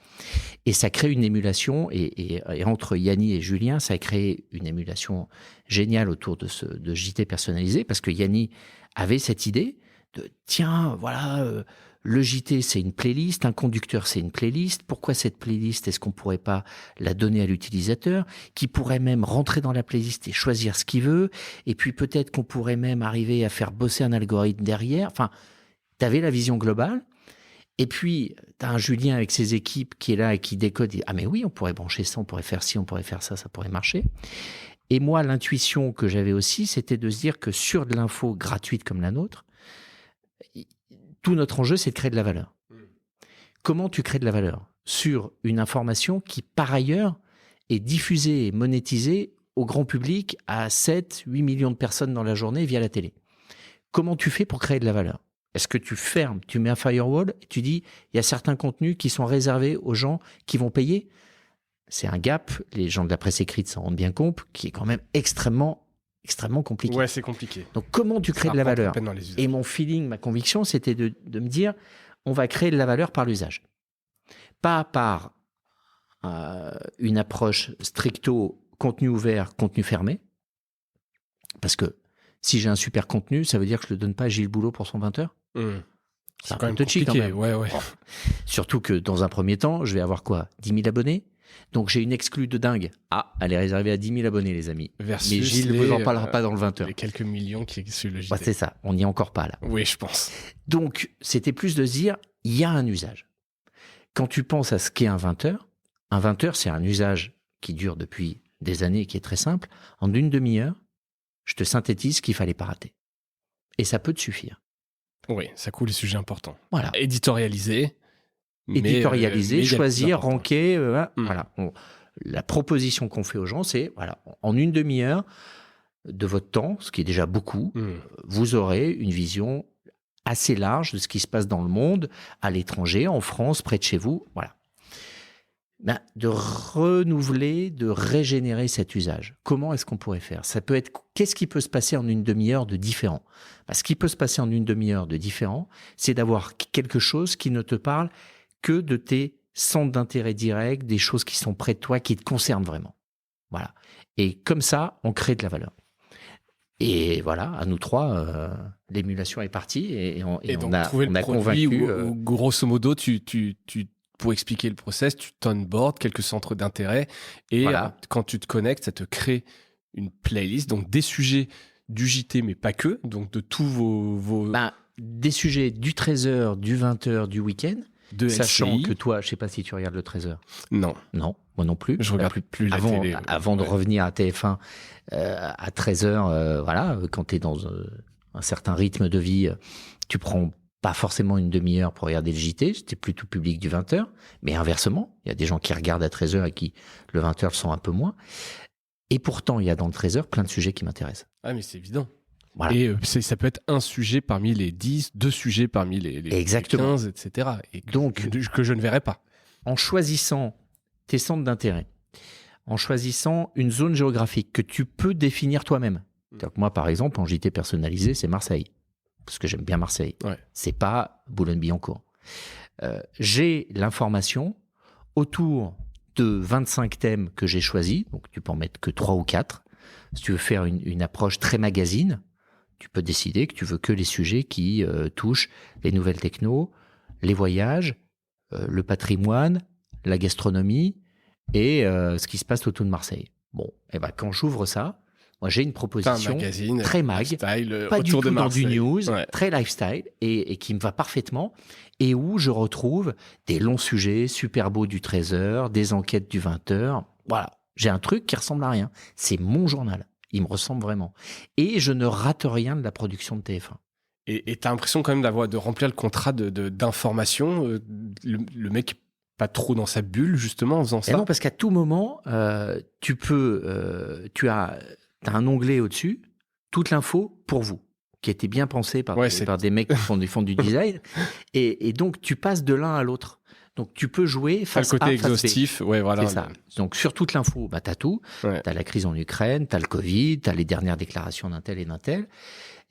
Et ça crée une émulation. Et entre Yanni et Julien, ça a créé une émulation géniale autour de JT personnalisé, parce que Yanni avait cette idée de, tiens, voilà, le JT, c'est une playlist, un conducteur, c'est une playlist. Pourquoi cette playlist, est-ce qu'on pourrait pas la donner à l'utilisateur, qui pourrait même rentrer dans la playlist et choisir ce qu'il veut, et puis peut-être qu'on pourrait même arriver à faire bosser un algorithme derrière. Enfin, tu avais la vision globale. Et puis, tu as un Julien avec ses équipes qui est là et qui décode. Ah mais oui, on pourrait brancher ça, on pourrait faire ci, on pourrait faire ça, ça pourrait marcher. Et moi, l'intuition que j'avais aussi, c'était de se dire que sur de l'info gratuite comme la nôtre, tout notre enjeu, c'est de créer de la valeur. Comment tu crées de la valeur sur une information qui, par ailleurs, est diffusée et monétisée au grand public à 7-8 millions de personnes dans la journée via la télé? Comment tu fais pour créer de la valeur? Est-ce que tu fermes, tu mets un firewall et tu dis, il y a certains contenus qui sont réservés aux gens qui vont payer? C'est un gap, les gens de la presse écrite s'en rendent bien compte, qui est quand même extrêmement compliqué. Ouais, c'est compliqué. Donc, comment tu crées de la valeur? Et mon feeling, ma conviction, c'était de me dire, on va créer de la valeur par l'usage. Pas par une approche stricto contenu ouvert, contenu fermé. Parce que si j'ai un super contenu, ça veut dire que je ne le donne pas à Gilles Boulot pour son 20 heures. C'est quand même touchy quand même. Ouais. Bon. Surtout que dans un premier temps, je vais avoir quoi? 10 000 abonnés? Donc j'ai une exclue de dingue. Ah, elle est réservée à 10 000 abonnés, les amis. Versus mais Gilles ne vous en parlera pas dans le 20 heures. Les quelques millions qui sont sur le JT. Bah, c'est ça, on n'y est encore pas là. Oui, je pense. Donc c'était plus de se dire, il y a un usage. Quand tu penses à ce qu'est un 20 heures, c'est un usage qui dure depuis des années et qui est très simple. En une demi-heure, je te synthétise ce qu'il fallait pas rater. Et ça peut te suffire. Oui, ça coule les sujets importants. Voilà. Éditorialiser, choisir, ranker. Voilà. La proposition qu'on fait aux gens, c'est voilà, en une demi-heure de votre temps, ce qui est déjà beaucoup, vous aurez une vision assez large de ce qui se passe dans le monde, à l'étranger, en France, près de chez vous. Voilà. De renouveler, de régénérer cet usage. Comment est-ce qu'on pourrait faire? Ça peut être, qu'est-ce qui peut se passer en une demi-heure de différent? Ce qui peut se passer en une demi-heure de différent, c'est d'avoir quelque chose qui ne te parle que de tes centres d'intérêt direct, des choses qui sont près de toi, qui te concernent vraiment. Voilà. Et comme ça, on crée de la valeur. Et voilà, à nous 3, l'émulation est partie et on a convaincu. Où, grosso modo, pour expliquer le process, tu t'onboardes quelques centres d'intérêt et voilà. Quand tu te connectes, ça te crée une playlist, donc des sujets du JT, mais pas que, donc de tous vos... des sujets du 13h, du 20h, du week-end, sachant LCI. Que toi, je ne sais pas si tu regardes le 13h. Non, moi non plus. Je regarde plus la télé. Avant de revenir à TF1 à 13h, voilà, quand tu es dans un certain rythme de vie, tu prends pas forcément une demi-heure pour regarder le JT, c'était plutôt public du 20h, mais inversement, il y a des gens qui regardent à 13h et qui, le 20h, le sont un peu moins. Et pourtant, il y a dans le 13h plein de sujets qui m'intéressent. Ah, mais c'est évident. Voilà. Et ça peut être un sujet parmi les 10, 2 sujets parmi les 15, etc. Et que je ne verrai pas. En choisissant tes centres d'intérêt, en choisissant une zone géographique que tu peux définir toi-même. Donc moi, par exemple, en JT personnalisé, c'est Marseille. Parce que j'aime bien Marseille. Ouais. C'est pas Boulogne-Billancourt. J'ai l'information autour de 25 thèmes que j'ai choisis. Donc, tu peux en mettre que 3 ou 4. Si tu veux faire une approche très magazine, tu peux décider que tu veux que les sujets qui touchent les nouvelles technos, les voyages, le patrimoine, la gastronomie et ce qui se passe autour de Marseille. Bon, et quand j'ouvre ça, moi, j'ai une proposition très mag, pas du tout dans du news, très lifestyle, et qui me va parfaitement, et où je retrouve des longs sujets super beaux du 13h, des enquêtes du 20h. Voilà, j'ai un truc qui ressemble à rien. C'est mon journal. Il me ressemble vraiment. Et je ne rate rien de la production de TF1. Et tu as l'impression quand même de remplir le contrat d'information. Le mec n'est pas trop dans sa bulle, justement, en faisant ça. Et non, parce qu'à tout moment, tu as un onglet au-dessus, toute l'info pour vous, qui a été bien pensé par des mecs qui font du design. Et donc, tu passes de l'un à l'autre. Donc, tu peux jouer face à le côté exhaustif, ouais, voilà. C'est ça. Donc, sur toute l'info, tu as tout. Ouais. Tu as la crise en Ukraine, tu as le Covid, tu as les dernières déclarations d'un tel et d'un tel.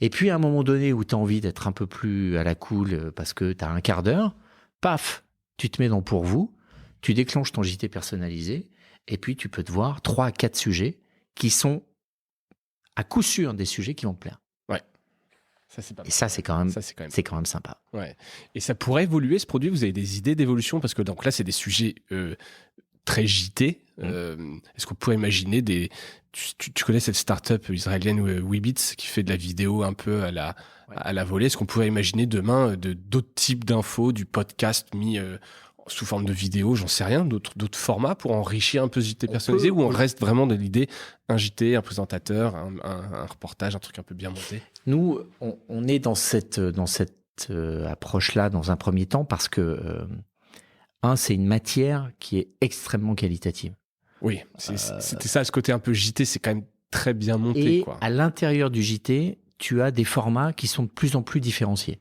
Et puis, à un moment donné où tu as envie d'être un peu plus à la cool parce que tu as un quart d'heure, paf, tu te mets dans Pour vous, tu déclenches ton JT personnalisé, et puis tu peux te voir 3 à 4 sujets qui sont à coup sûr des sujets qui vont te plaire. Ouais. Ça, c'est pas mal. Et ça, c'est quand même sympa. Ouais. Et ça pourrait évoluer, ce produit. Vous avez des idées d'évolution? Parce que donc là, c'est des sujets très JT. Est-ce qu'on pourrait imaginer tu connais cette start-up israélienne Weebits qui fait de la vidéo un peu à la volée? Est-ce qu'on pourrait imaginer demain d'autres types d'infos, du podcast mis sous forme de vidéo, j'en sais rien, d'autres formats pour enrichir un peu ce JT personnalisé, ou on reste vraiment de l'idée un JT, un présentateur, un reportage, un truc un peu bien monté? Nous, on est dans cette approche-là dans un premier temps parce que c'est une matière qui est extrêmement qualitative. Oui, c'était ça, ce côté un peu JT, c'est quand même très bien monté. Et à l'intérieur du JT, tu as des formats qui sont de plus en plus différenciés.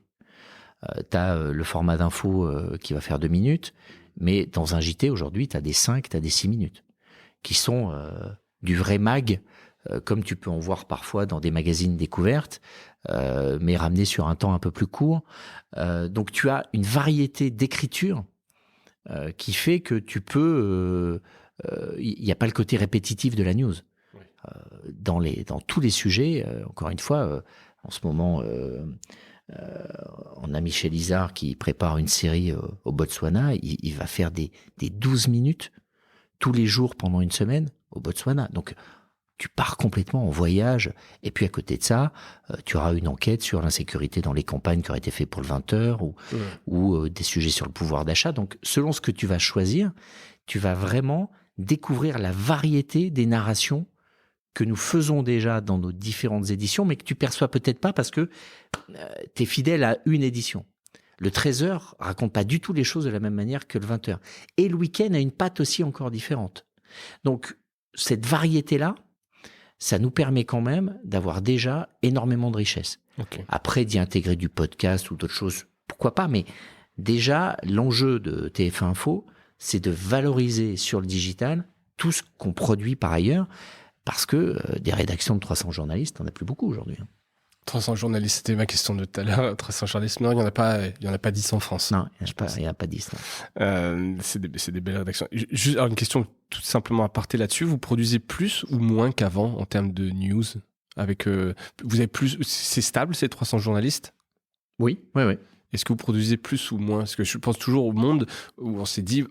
Tu as le format d'info qui va faire 2 minutes, mais dans un JT, aujourd'hui, tu as des 5, tu as des 6 minutes, qui sont du vrai mag, comme tu peux en voir parfois dans des magazines découvertes, mais ramenés sur un temps un peu plus court. Donc tu as une variété d'écriture qui fait que tu peux... Il n'y a pas le côté répétitif de la news. Oui. Dans tous les sujets, encore une fois, en ce moment... on a Michel Izard qui prépare une série au Botswana. Il va faire des 12 minutes tous les jours pendant une semaine au Botswana. Donc, tu pars complètement en voyage. Et puis, à côté de ça, tu auras une enquête sur l'insécurité dans les campagnes qui aurait été faite pour le 20h ou des sujets sur le pouvoir d'achat. Donc, selon ce que tu vas choisir, tu vas vraiment découvrir la variété des narrations que nous faisons déjà dans nos différentes éditions, mais que tu perçois peut-être pas parce que tu es fidèle à une édition. Le 13h raconte pas du tout les choses de la même manière que le 20h. Et le week-end a une patte aussi encore différente. Donc, cette variété-là, ça nous permet quand même d'avoir déjà énormément de richesse. Okay. Après, d'y intégrer du podcast ou d'autres choses, pourquoi pas, mais déjà, l'enjeu de TF1 Info, c'est de valoriser sur le digital tout ce qu'on produit par ailleurs, parce que des rédactions de 300 journalistes, on n'a plus beaucoup aujourd'hui. 300 journalistes, c'était ma question de tout à l'heure. 300 journalistes, non, il n'y en a pas 10 en France. Non, il n'y en a pas 10. C'est des belles rédactions. Juste alors, une question tout simplement à partir là-dessus. Vous produisez plus ou moins qu'avant en termes de news vous avez plus, c'est stable ces 300 journalistes? Oui. Est-ce que vous produisez plus ou moins? Parce que je pense toujours au monde où on s'est dit,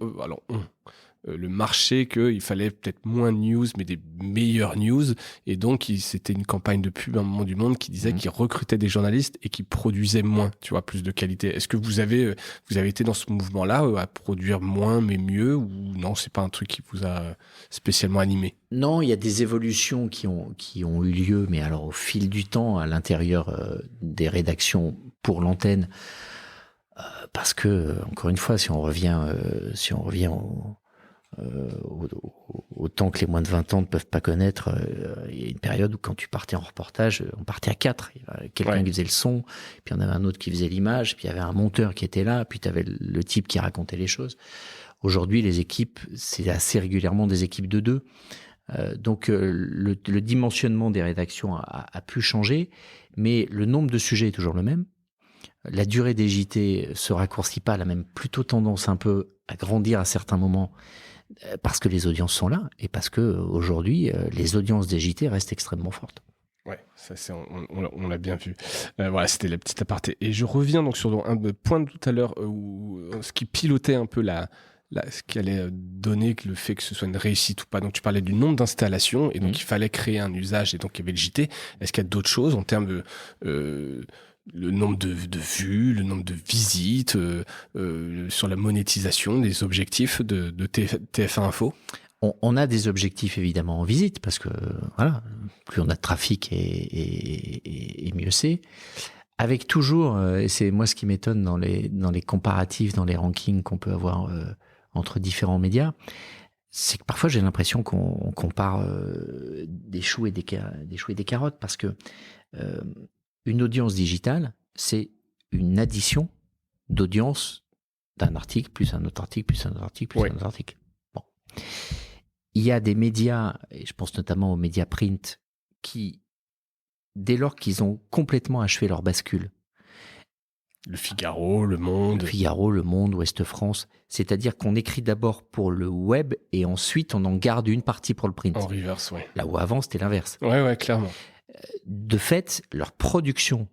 le marché, qu'il fallait peut-être moins de news, mais des meilleures news. Et donc, c'était une campagne de pub à un moment du monde qui disait qu'il recrutait des journalistes et qui produisait moins, tu vois, plus de qualité. Est-ce que vous avez été dans ce mouvement-là à produire moins mais mieux, ou non, c'est pas un truc qui vous a spécialement animé? Non, il y a des évolutions qui ont eu lieu, mais alors au fil du temps, à l'intérieur des rédactions pour l'antenne, parce que, encore une fois, si on revient au temps que les moins de 20 ans ne peuvent pas connaître, il y a une période où quand tu partais en reportage, on partait à 4. Il y avait quelqu'un qui faisait le son, puis on avait un autre qui faisait l'image, puis il y avait un monteur qui était là, puis tu avais le type qui racontait les choses. Aujourd'hui, les équipes, c'est assez régulièrement des équipes de 2. Donc le dimensionnement des rédactions a pu changer, mais le nombre de sujets est toujours le même. La durée des JT se raccourcit pas, elle a même plutôt tendance un peu à grandir à certains moments, parce que les audiences sont là et parce que aujourd'hui les audiences des JT restent extrêmement fortes. Ouais, ça on l'a bien vu. Voilà, c'était la petite aparté. Et je reviens donc sur un point de tout à l'heure où ce qui pilotait un peu ce qui allait donner le fait que ce soit une réussite ou pas. Donc tu parlais du nombre d'installations et donc il fallait créer un usage et donc il y avait le JT. Est-ce qu'il y a d'autres choses en termes de le nombre de vues, le nombre de visites, sur la monétisation des objectifs de TF1 Info? On a des objectifs évidemment en visite parce que voilà, plus on a de trafic et mieux c'est. Avec toujours, et c'est moi ce qui m'étonne dans les comparatifs, dans les rankings qu'on peut avoir entre différents médias, c'est que parfois j'ai l'impression qu'on compare des choux et des carottes parce que une audience digitale, c'est une addition d'audience d'un article, plus un autre article, plus un autre article, plus un autre article. Bon. Il y a des médias, et je pense notamment aux médias print, qui, dès lors qu'ils ont complètement achevé leur bascule, Le Figaro, Le Monde. Ouest France, c'est-à-dire qu'on écrit d'abord pour le web et ensuite on en garde une partie pour le print. En reverse, ouais. Là où avant, c'était l'inverse. Ouais, clairement. De fait, leur production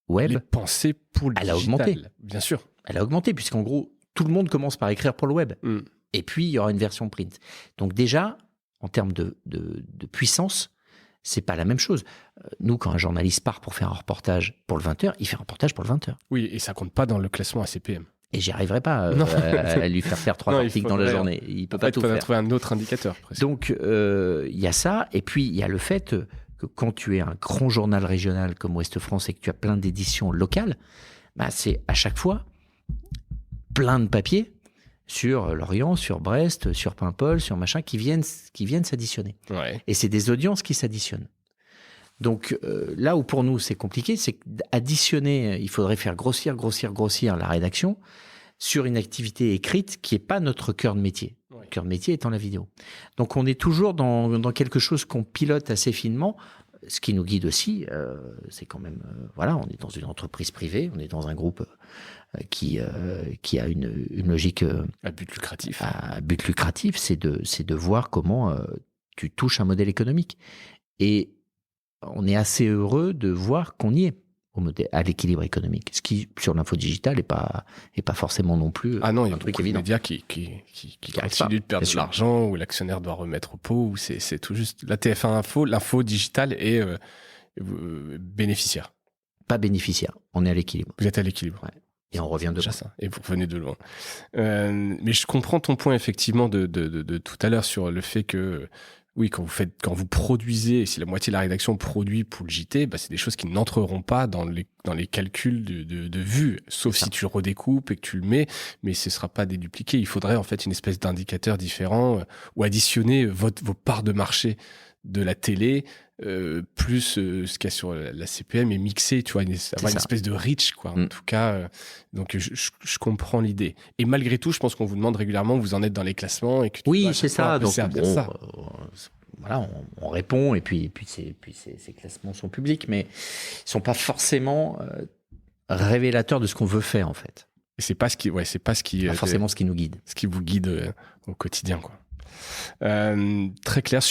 web, les pensées pour le digital, a augmenté. Bien sûr. Elle a augmenté, puisqu'en gros, tout le monde commence par écrire pour le web. Et puis, il y aura une version print. Donc déjà, en termes de puissance, c'est pas la même chose. Nous, quand un journaliste part pour faire un reportage pour le 20h, il fait un reportage pour le 20h. Oui, et ça compte pas dans le classement ACPM. Et j'y arriverai pas à lui faire 3 articles dans la journée. Il peut pas tout faire. Il faut trouver un autre indicateur. Presque. Donc, il y a ça. Et puis, il y a le fait que quand tu es un grand journal régional comme Ouest France et que tu as plein d'éditions locales, bah, c'est à chaque fois plein de papiers sur Lorient, sur Brest, sur Paimpol, sur machin, qui viennent s'additionner. Ouais. Et c'est des audiences qui s'additionnent. Donc là où pour nous c'est compliqué, c'est qu'additionner, il faudrait faire grossir la rédaction sur une activité écrite qui n'est pas notre cœur de métier. Le cœur de métier étant la vidéo. Donc on est toujours dans quelque chose qu'on pilote assez finement. Ce qui nous guide aussi, c'est quand même, voilà, on est dans une entreprise privée, on est dans un groupe qui a une logique à but lucratif. À but lucratif, c'est de voir comment tu touches un modèle économique. Et on est assez heureux de voir qu'on y est à l'équilibre économique, ce qui sur l'info digitale est pas forcément non plus un truc évident. Médias qui continuent de perdre de l'argent, où l'actionnaire doit remettre au pot, où c'est tout juste la TF1 Info, l'info digitale est bénéficiaire. Pas bénéficiaire, on est à l'équilibre. Vous êtes à l'équilibre. Ouais. Et on revient de loin. Ça. Et vous revenez de loin. Mais je comprends ton point effectivement de tout à l'heure sur le fait que oui, quand vous produisez, si la moitié de la rédaction produit pour le JT, bah, c'est des choses qui n'entreront pas dans les calculs de vue, sauf si tu le redécoupes et que tu le mets, mais ce sera pas dédupliqué. Il faudrait en fait une espèce d'indicateur différent ou additionner vos parts de marché de la télé plus ce qu'il y a sur la CPM et mixer, tu vois, avoir une espèce de reach, quoi. En tout cas, donc je comprends l'idée. Et malgré tout, je pense qu'on vous demande régulièrement où vous en êtes dans les classements et que c'est ça. Donc ça. Voilà, on répond et puis ces classements sont publics, mais ils sont pas forcément révélateurs de ce qu'on veut faire en fait. Et c'est pas ce qui pas forcément ce qui nous guide, ce qui vous guide au quotidien, quoi. Très clair.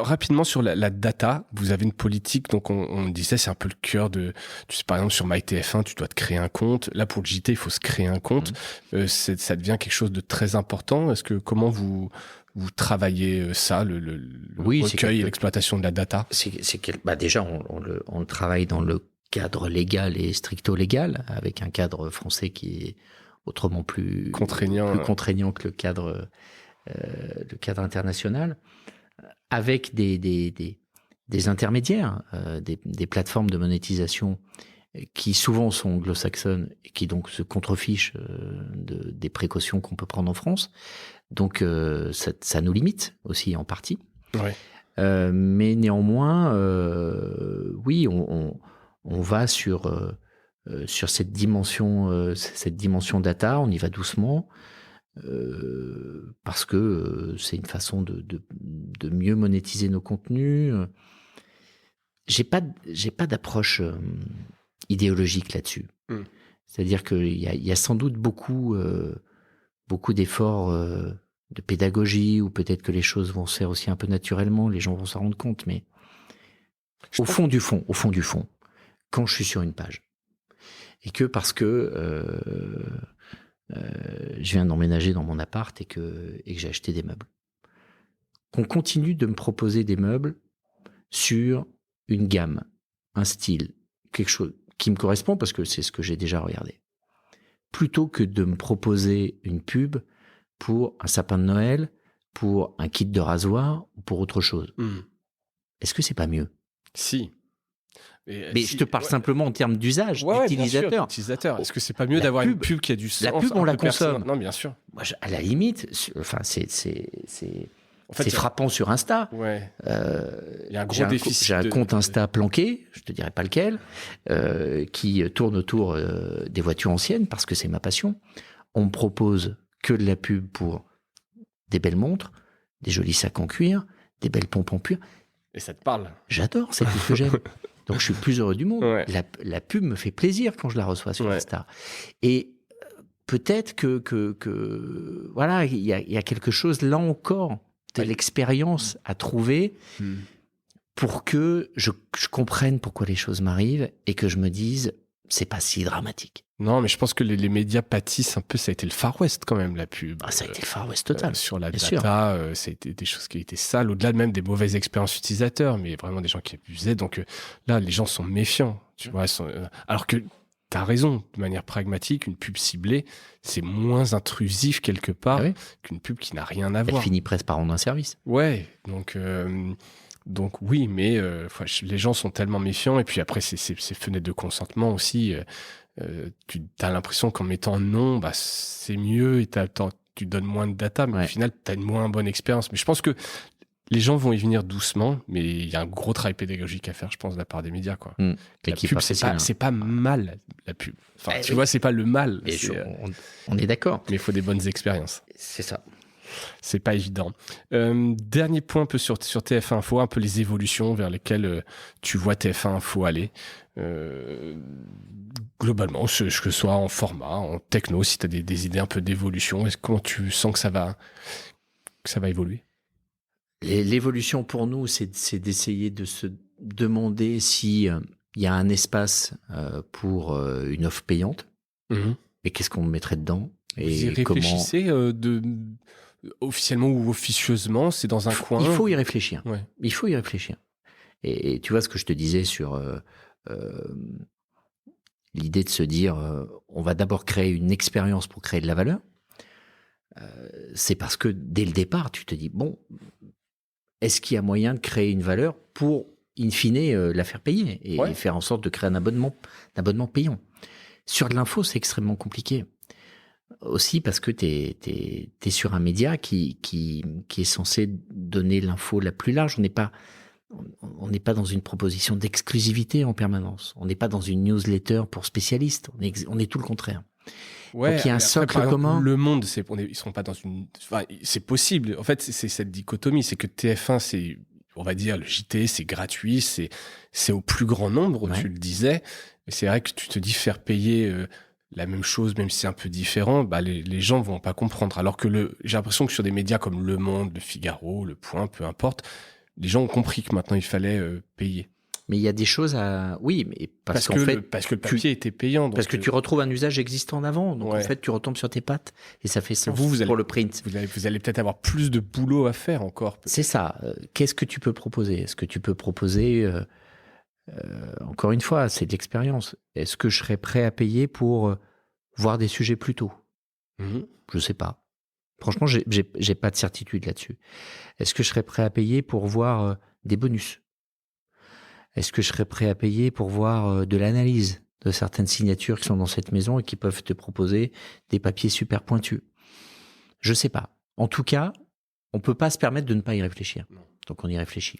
Rapidement sur la data, vous avez une politique, donc on disait c'est un peu le cœur de, tu sais, par exemple sur MyTF1, tu dois te créer un compte. Là pour le JT, il faut se créer un compte. Ça devient quelque chose de très important. Comment vous travaillez ça, le recueil et l'exploitation de la data? Déjà on le travaille dans le cadre légal et stricto légal, avec un cadre français qui est autrement plus contraignant que le cadre international, avec des intermédiaires, des plateformes de monétisation qui souvent sont anglo-saxonnes et qui donc se contrefichent des précautions qu'on peut prendre en France. Donc ça nous limite aussi en partie. Ouais. Mais néanmoins, oui, on va sur cette dimension data, on y va doucement. Parce que c'est une façon de mieux monétiser nos contenus. J'ai pas d'approche idéologique là-dessus. C'est-à-dire qu'il y a sans doute beaucoup d'efforts de pédagogie, ou peut-être que les choses vont se faire aussi un peu naturellement, les gens vont s'en rendre compte, mais au fond du fond, quand je suis sur une page, et que parce que je viens d'emménager dans mon appart et que j'ai acheté des meubles, qu'on continue de me proposer des meubles sur une gamme, un style, quelque chose qui me correspond parce que c'est ce que j'ai déjà regardé, plutôt que de me proposer une pub pour un sapin de Noël, pour un kit de rasoir ou pour autre chose. Est-ce que c'est pas mieux? Si. Mais je te parle simplement en termes d'usage, d'utilisateur. Est-ce que c'est pas mieux d'avoir une pub qui a du sens? La pub, on la consomme. Non, bien sûr. Moi, à la limite, c'est frappant sur Insta. Ouais. Il y a un gros déficit. J'ai un compte Insta planqué, je te dirai pas lequel, qui tourne autour des voitures anciennes parce que c'est ma passion. On me propose que de la pub pour des belles montres, des jolis sacs en cuir, des belles pompes en cuir. Et ça te parle? J'adore, c'est tout ce que j'aime. Donc je suis le plus heureux du monde. Ouais. La pub me fait plaisir quand je la reçois sur Insta. Et peut-être que voilà, il y a quelque chose là encore de l'expérience à trouver pour que je comprenne pourquoi les choses m'arrivent et que je me dise c'est pas si dramatique. Non, mais je pense que les médias pâtissent un peu. Ça a été le Far West quand même, la pub. Ça a été le Far West total. Sur la data, ça a été des choses qui étaient sales, au-delà même des mauvaises expériences utilisateurs, mais vraiment des gens qui abusaient. Donc là, les gens sont méfiants. Tu vois, alors que t'as raison, de manière pragmatique, une pub ciblée, c'est moins intrusif quelque part qu'une pub qui n'a rien à voir. Elle finit presque par rendre un service. Ouais, donc oui, mais les gens sont tellement méfiants. Et puis après, ces fenêtres de consentement aussi, tu as l'impression qu'en mettant non, c'est mieux et tu donnes moins de data, mais au final, tu as une moins bonne expérience. Mais je pense que les gens vont y venir doucement, mais il y a un gros travail pédagogique à faire, je pense, de la part des médias. Quoi. La pub, c'est pas mal, la pub. Enfin, tu vois, c'est pas le mal. On est d'accord. Mais il faut des bonnes expériences. C'est ça. C'est pas évident. Dernier point un peu sur TF1 Info, un peu les évolutions vers lesquelles tu vois TF1 Info aller. Globalement, que ce soit en format, en techno, si tu as des idées un peu d'évolution, comment tu sens que ça va évoluer? L'évolution pour nous, c'est d'essayer de se demander si il y a un espace pour une offre payante et qu'est-ce qu'on mettrait dedans. Vous y réfléchissez officiellement ou officieusement, c'est dans un coin? Il faut y réfléchir. Ouais. Il faut y réfléchir. Et tu vois ce que je te disais sur l'idée de se dire on va d'abord créer une expérience pour créer de la valeur. C'est parce que dès le départ, tu te dis bon, est-ce qu'il y a moyen de créer une valeur pour, in fine, la faire payer et faire en sorte de créer un abonnement payant. Sur de l'info, c'est extrêmement compliqué. Aussi parce que t'es sur un média qui est censé donner l'info la plus large. On n'est pas dans une proposition d'exclusivité en permanence. On n'est pas dans une newsletter pour spécialistes. On est tout le contraire. Ouais, donc il y a un socle commun. Le Monde, ils sont pas dans une. Enfin, c'est possible. En fait, c'est cette dichotomie, c'est que TF1, c'est, on va dire, le JT, c'est gratuit, c'est au plus grand nombre. Tu le disais. Et c'est vrai que tu te dis faire payer la même chose, même si c'est un peu différent, les gens vont pas comprendre. Alors que j'ai l'impression que sur des médias comme Le Monde, Le Figaro, Le Point, peu importe, les gens ont compris que maintenant il fallait payer. Mais il y a des choses à... Oui, mais parce que le papier était payant. Parce que tu retrouves un usage existant d'avant. Donc en fait, tu retombes sur tes pattes et ça fait sens pour le print. Vous allez peut-être avoir plus de boulot à faire encore. C'est ça. Qu'est-ce que tu peux proposer? Est-ce que tu peux proposer... encore une fois, c'est de l'expérience. Est-ce que je serais prêt à payer pour voir des sujets plus tôt? Je sais pas. Franchement, j'ai pas de certitude là-dessus. Est-ce que je serais prêt à payer pour voir des bonus? Est-ce que je serais prêt à payer pour voir de l'analyse de certaines signatures qui sont dans cette maison et qui peuvent te proposer des papiers super pointus? Je sais pas. En tout cas, on peut pas se permettre de ne pas y réfléchir. Non. Donc on y réfléchit.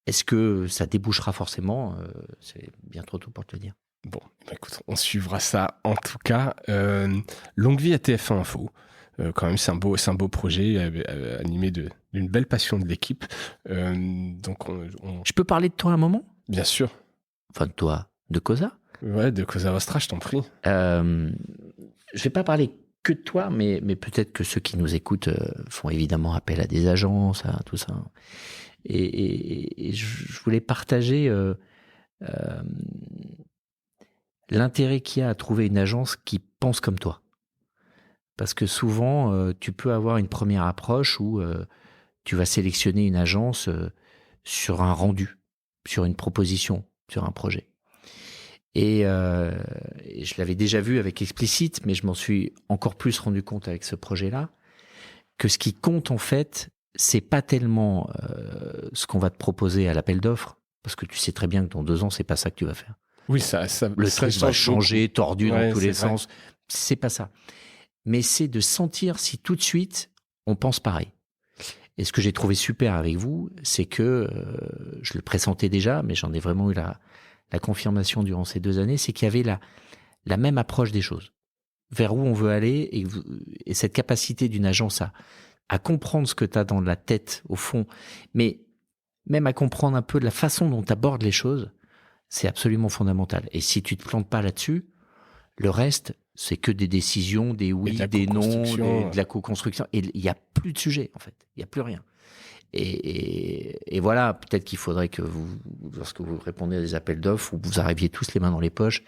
Est-ce que ça débouchera forcément? C'est bien trop tôt pour te le dire. Bon, écoute, on suivra ça en tout cas. Longue vie à TF1 Info. Quand même, c'est un beau projet animé d'une belle passion de l'équipe. Donc, Je peux parler de toi un moment? Bien sûr. Enfin, de toi, de Cosa? Ouais, de Cosa Vostra, je t'en prie. Je vais pas parler que de toi, mais peut-être que ceux qui nous écoutent font évidemment appel à des agences, à tout ça. Et je voulais partager l'intérêt qu'il y a à trouver une agence qui pense comme toi. Parce que souvent, tu peux avoir une première approche où tu vas sélectionner une agence sur un rendu, sur une proposition, sur un projet. Et je l'avais déjà vu avec Explicit, mais je m'en suis encore plus rendu compte avec ce projet-là, que ce qui compte en fait, c'est pas tellement ce qu'on va te proposer à l'appel d'offres, parce que tu sais très bien que dans 2 ans, c'est pas ça que tu vas faire. Oui, Le truc va changer, tordu dans tous les sens. C'est pas ça. Mais c'est de sentir si tout de suite, on pense pareil. Et ce que j'ai trouvé super avec vous, c'est que, je le pressentais déjà, mais j'en ai vraiment eu la confirmation durant ces 2 années, c'est qu'il y avait la même approche des choses. Vers où on veut aller et cette capacité d'une agence à comprendre ce que tu as dans la tête, au fond, mais même à comprendre un peu de la façon dont tu abordes les choses, c'est absolument fondamental. Et si tu te plantes pas là-dessus, le reste, c'est que des décisions, des oui, des non, de la co-construction. Et il n'y a plus de sujet, en fait. Il n'y a plus rien. Et voilà, peut-être qu'il faudrait que vous, lorsque vous répondez à des appels d'offres, vous arriviez tous les mains dans les poches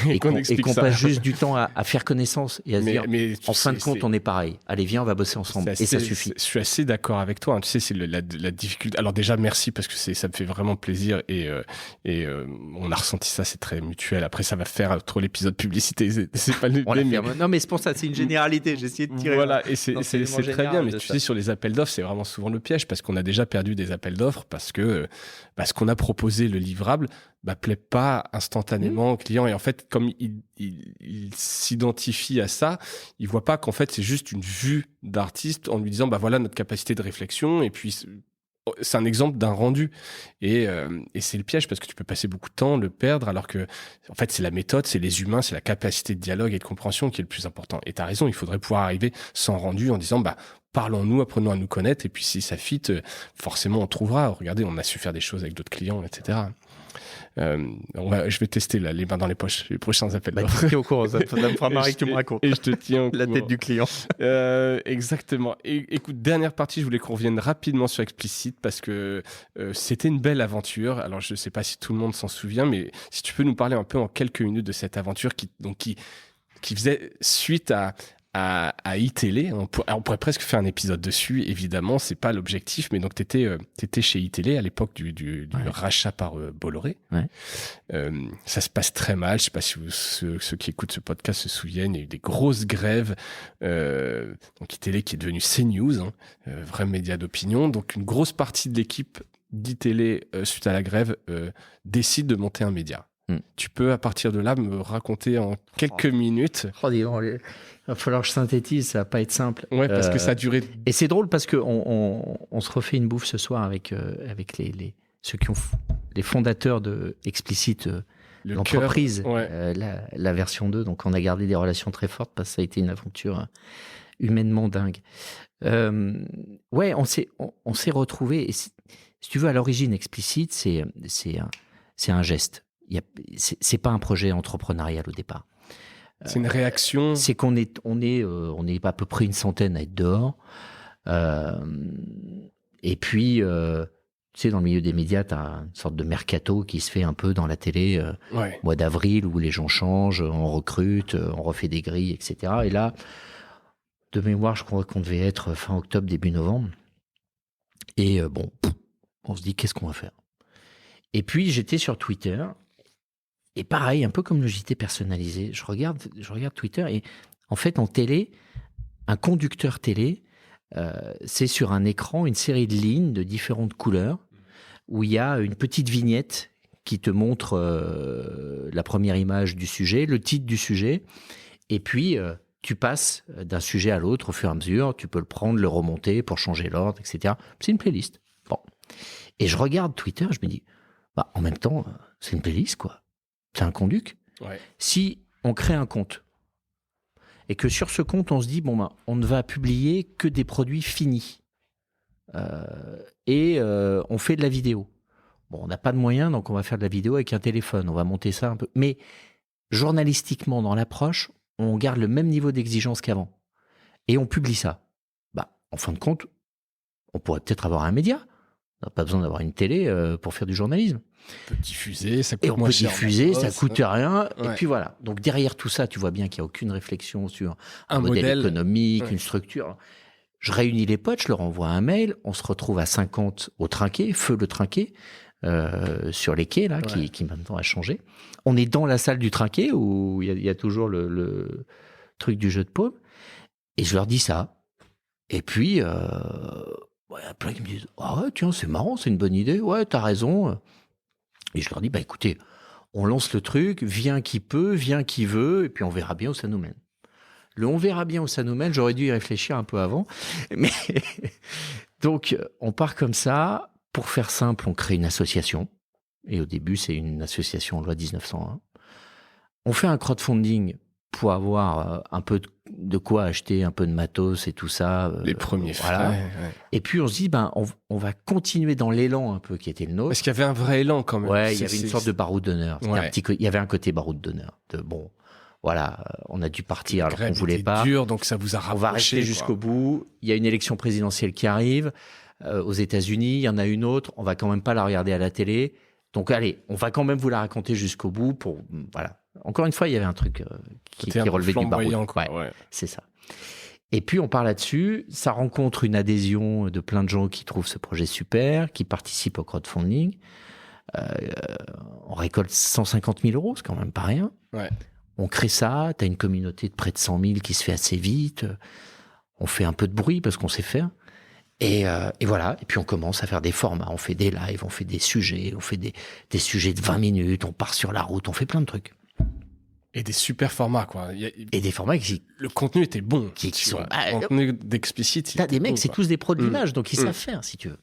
et qu'on passe juste du temps à faire connaissance et à se dire, en fin de compte, on est pareil. Allez, viens, on va bosser ensemble. Et ça suffit. Je suis assez d'accord avec toi. Tu sais, c'est la difficulté. Alors déjà, merci parce que ça me fait vraiment plaisir et on a ressenti ça, c'est très mutuel. Après, ça va faire trop l'épisode publicité. C'est pas l'idée. Non, mais c'est pour ça, c'est une généralité. J'ai essayé de tirer. Voilà, et c'est très bien. Mais tu sais, sur les appels d'offres, c'est vraiment souvent le piège parce qu'on a déjà perdu des appels d'offres parce que ce qu'on a proposé, le livrable, plaît pas instantanément au client. Et en fait, comme il s'identifie à ça, il voit pas qu'en fait, c'est juste une vue d'artiste en lui disant, voilà notre capacité de réflexion. Et puis, c'est un exemple d'un rendu. Et c'est le piège parce que tu peux passer beaucoup de temps, le perdre, alors que, en fait, c'est la méthode, c'est les humains, c'est la capacité de dialogue et de compréhension qui est le plus important. Et t'as raison, il faudrait pouvoir arriver sans rendu en disant, parlons-nous, apprenons à nous connaître, et puis si ça fit, forcément on trouvera. Regardez, on a su faire des choses avec d'autres clients, etc. Je vais tester les mains dans les poches, les prochains appels d'offres. Tu te tiens au courant, ça me fera marrer que tu me racontes. Et je te tiens au la courant. tête du client. Exactement. Et écoute, dernière partie, je voulais qu'on revienne rapidement sur Explicit parce que c'était une belle aventure. Alors je sais pas si tout le monde s'en souvient, mais si tu peux nous parler un peu en quelques minutes de cette aventure qui faisait suite à iTélé. On pourrait presque faire un épisode dessus, évidemment, c'est pas l'objectif, mais donc t'étais chez iTélé à l'époque du rachat par Bolloré. Ouais. Ça se passe très mal, je sais pas si ceux qui écoutent ce podcast se souviennent, il y a eu des grosses grèves, donc iTélé qui est devenu CNews, vrai média d'opinion, donc une grosse partie de l'équipe d'iTélé suite à la grève décide de monter un média. Tu peux à partir de là me raconter en quelques minutes. Il va falloir que je synthétise, ça va pas être simple. Ouais, parce que ça a duré. Et c'est drôle parce que on se refait une bouffe ce soir avec ceux qui ont les fondateurs de Explicit, l'entreprise, la version 2. Donc on a gardé des relations très fortes parce que ça a été une aventure humainement dingue. On s'est retrouvés. Si tu veux, à l'origine, Explicit, c'est un geste. C'est pas un projet entrepreneurial au départ. C'est une réaction. C'est qu'on est à peu près une centaine à être dehors. Et puis, tu sais, dans le milieu des médias, tu as une sorte de mercato qui se fait un peu dans la télé, mois d'avril, où les gens changent, on recrute, on refait des grilles, etc. Et là, de mémoire, je crois qu'on devait être fin octobre, début novembre. Et on se dit, qu'est-ce qu'on va faire ? Et puis, j'étais sur Twitter. Et pareil, un peu comme le JT personnalisé, je regarde Twitter et en fait, en télé, un conducteur télé, c'est sur un écran une série de lignes de différentes couleurs où il y a une petite vignette qui te montre la première image du sujet, le titre du sujet, et puis tu passes d'un sujet à l'autre au fur et à mesure, tu peux le prendre, le remonter pour changer l'ordre, etc. C'est une playlist. Bon. Et je regarde Twitter, je me dis, en même temps, c'est une playlist, quoi. C'est un conduc. Ouais. Si on crée un compte et que sur ce compte, on se dit, on ne va publier que des produits finis et on fait de la vidéo. On n'a pas de moyens, donc on va faire de la vidéo avec un téléphone. On va monter ça un peu. Mais journalistiquement, dans l'approche, on garde le même niveau d'exigence qu'avant. Et on publie ça. En fin de compte, on pourrait peut-être avoir un média. On n'a pas besoin d'avoir une télé pour faire du journalisme. On peut diffuser, ça coûte et on moins peut cher. Diffuser, ça coûte rien. Ouais. Et puis voilà. Donc derrière tout ça, tu vois bien qu'il n'y a aucune réflexion sur un modèle économique, une structure. Je réunis les potes, je leur envoie un mail, on se retrouve à 50 au Trinquet, feu le Trinquet, sur les quais là, qui maintenant a changé. On est dans la salle du Trinquet où il y a toujours le truc du jeu de paume. Et je leur dis ça. Et puis Ouais, il y en a plein qui me disent, ah ouais, tiens, c'est marrant, c'est une bonne idée. Ouais, t'as raison. Et je leur dis, bah écoutez, on lance le truc, vient qui peut, vient qui veut, et puis on verra bien où ça nous mène. On verra bien où ça nous mène, j'aurais dû y réfléchir un peu avant. Mais donc, on part comme ça. Pour faire simple, on crée une association. Et au début, c'est une association loi 1901. On fait un crowdfunding pour avoir un peu de quoi acheter, un peu de matos et tout ça. Les premiers voilà. frais. Ouais. Et puis, on se dit, on va continuer dans l'élan un peu qui était le nôtre. Parce qu'il y avait un vrai élan quand même. Ouais, il y avait une sorte de baroud d'honneur. Ouais. Il y avait un côté baroud d'honneur. Bon, voilà, on a dû partir alors qu'on voulait pas. Dur, donc ça vous a rapproché. On va rester jusqu'au bout. Il y a une élection présidentielle qui arrive aux États-Unis. Il y en a une autre. On va quand même pas la regarder à la télé. Donc allez, on va quand même vous la raconter jusqu'au bout. Pour voilà. Encore une fois, il y avait un truc qui relevait du baroud. Ouais. C'est ça. Et puis on part là-dessus. Ça rencontre une adhésion de plein de gens qui trouvent ce projet super, qui participent au crowdfunding. On récolte 150 000 €, c'est quand même pas rien. Ouais. On crée ça, tu as une communauté de près de 100 000 qui se fait assez vite. On fait un peu de bruit parce qu'on sait faire. Et voilà. Et puis on commence à faire des formats. On fait des lives, on fait des sujets, on fait des sujets de 20 minutes, on part sur la route, on fait plein de trucs. Et des super formats, quoi. Et des formats qui... Le contenu était bon. Qui sont... Le contenu d'explicite. T'as des mecs, c'est tous des pros de l'image, donc ils savent faire, si tu veux.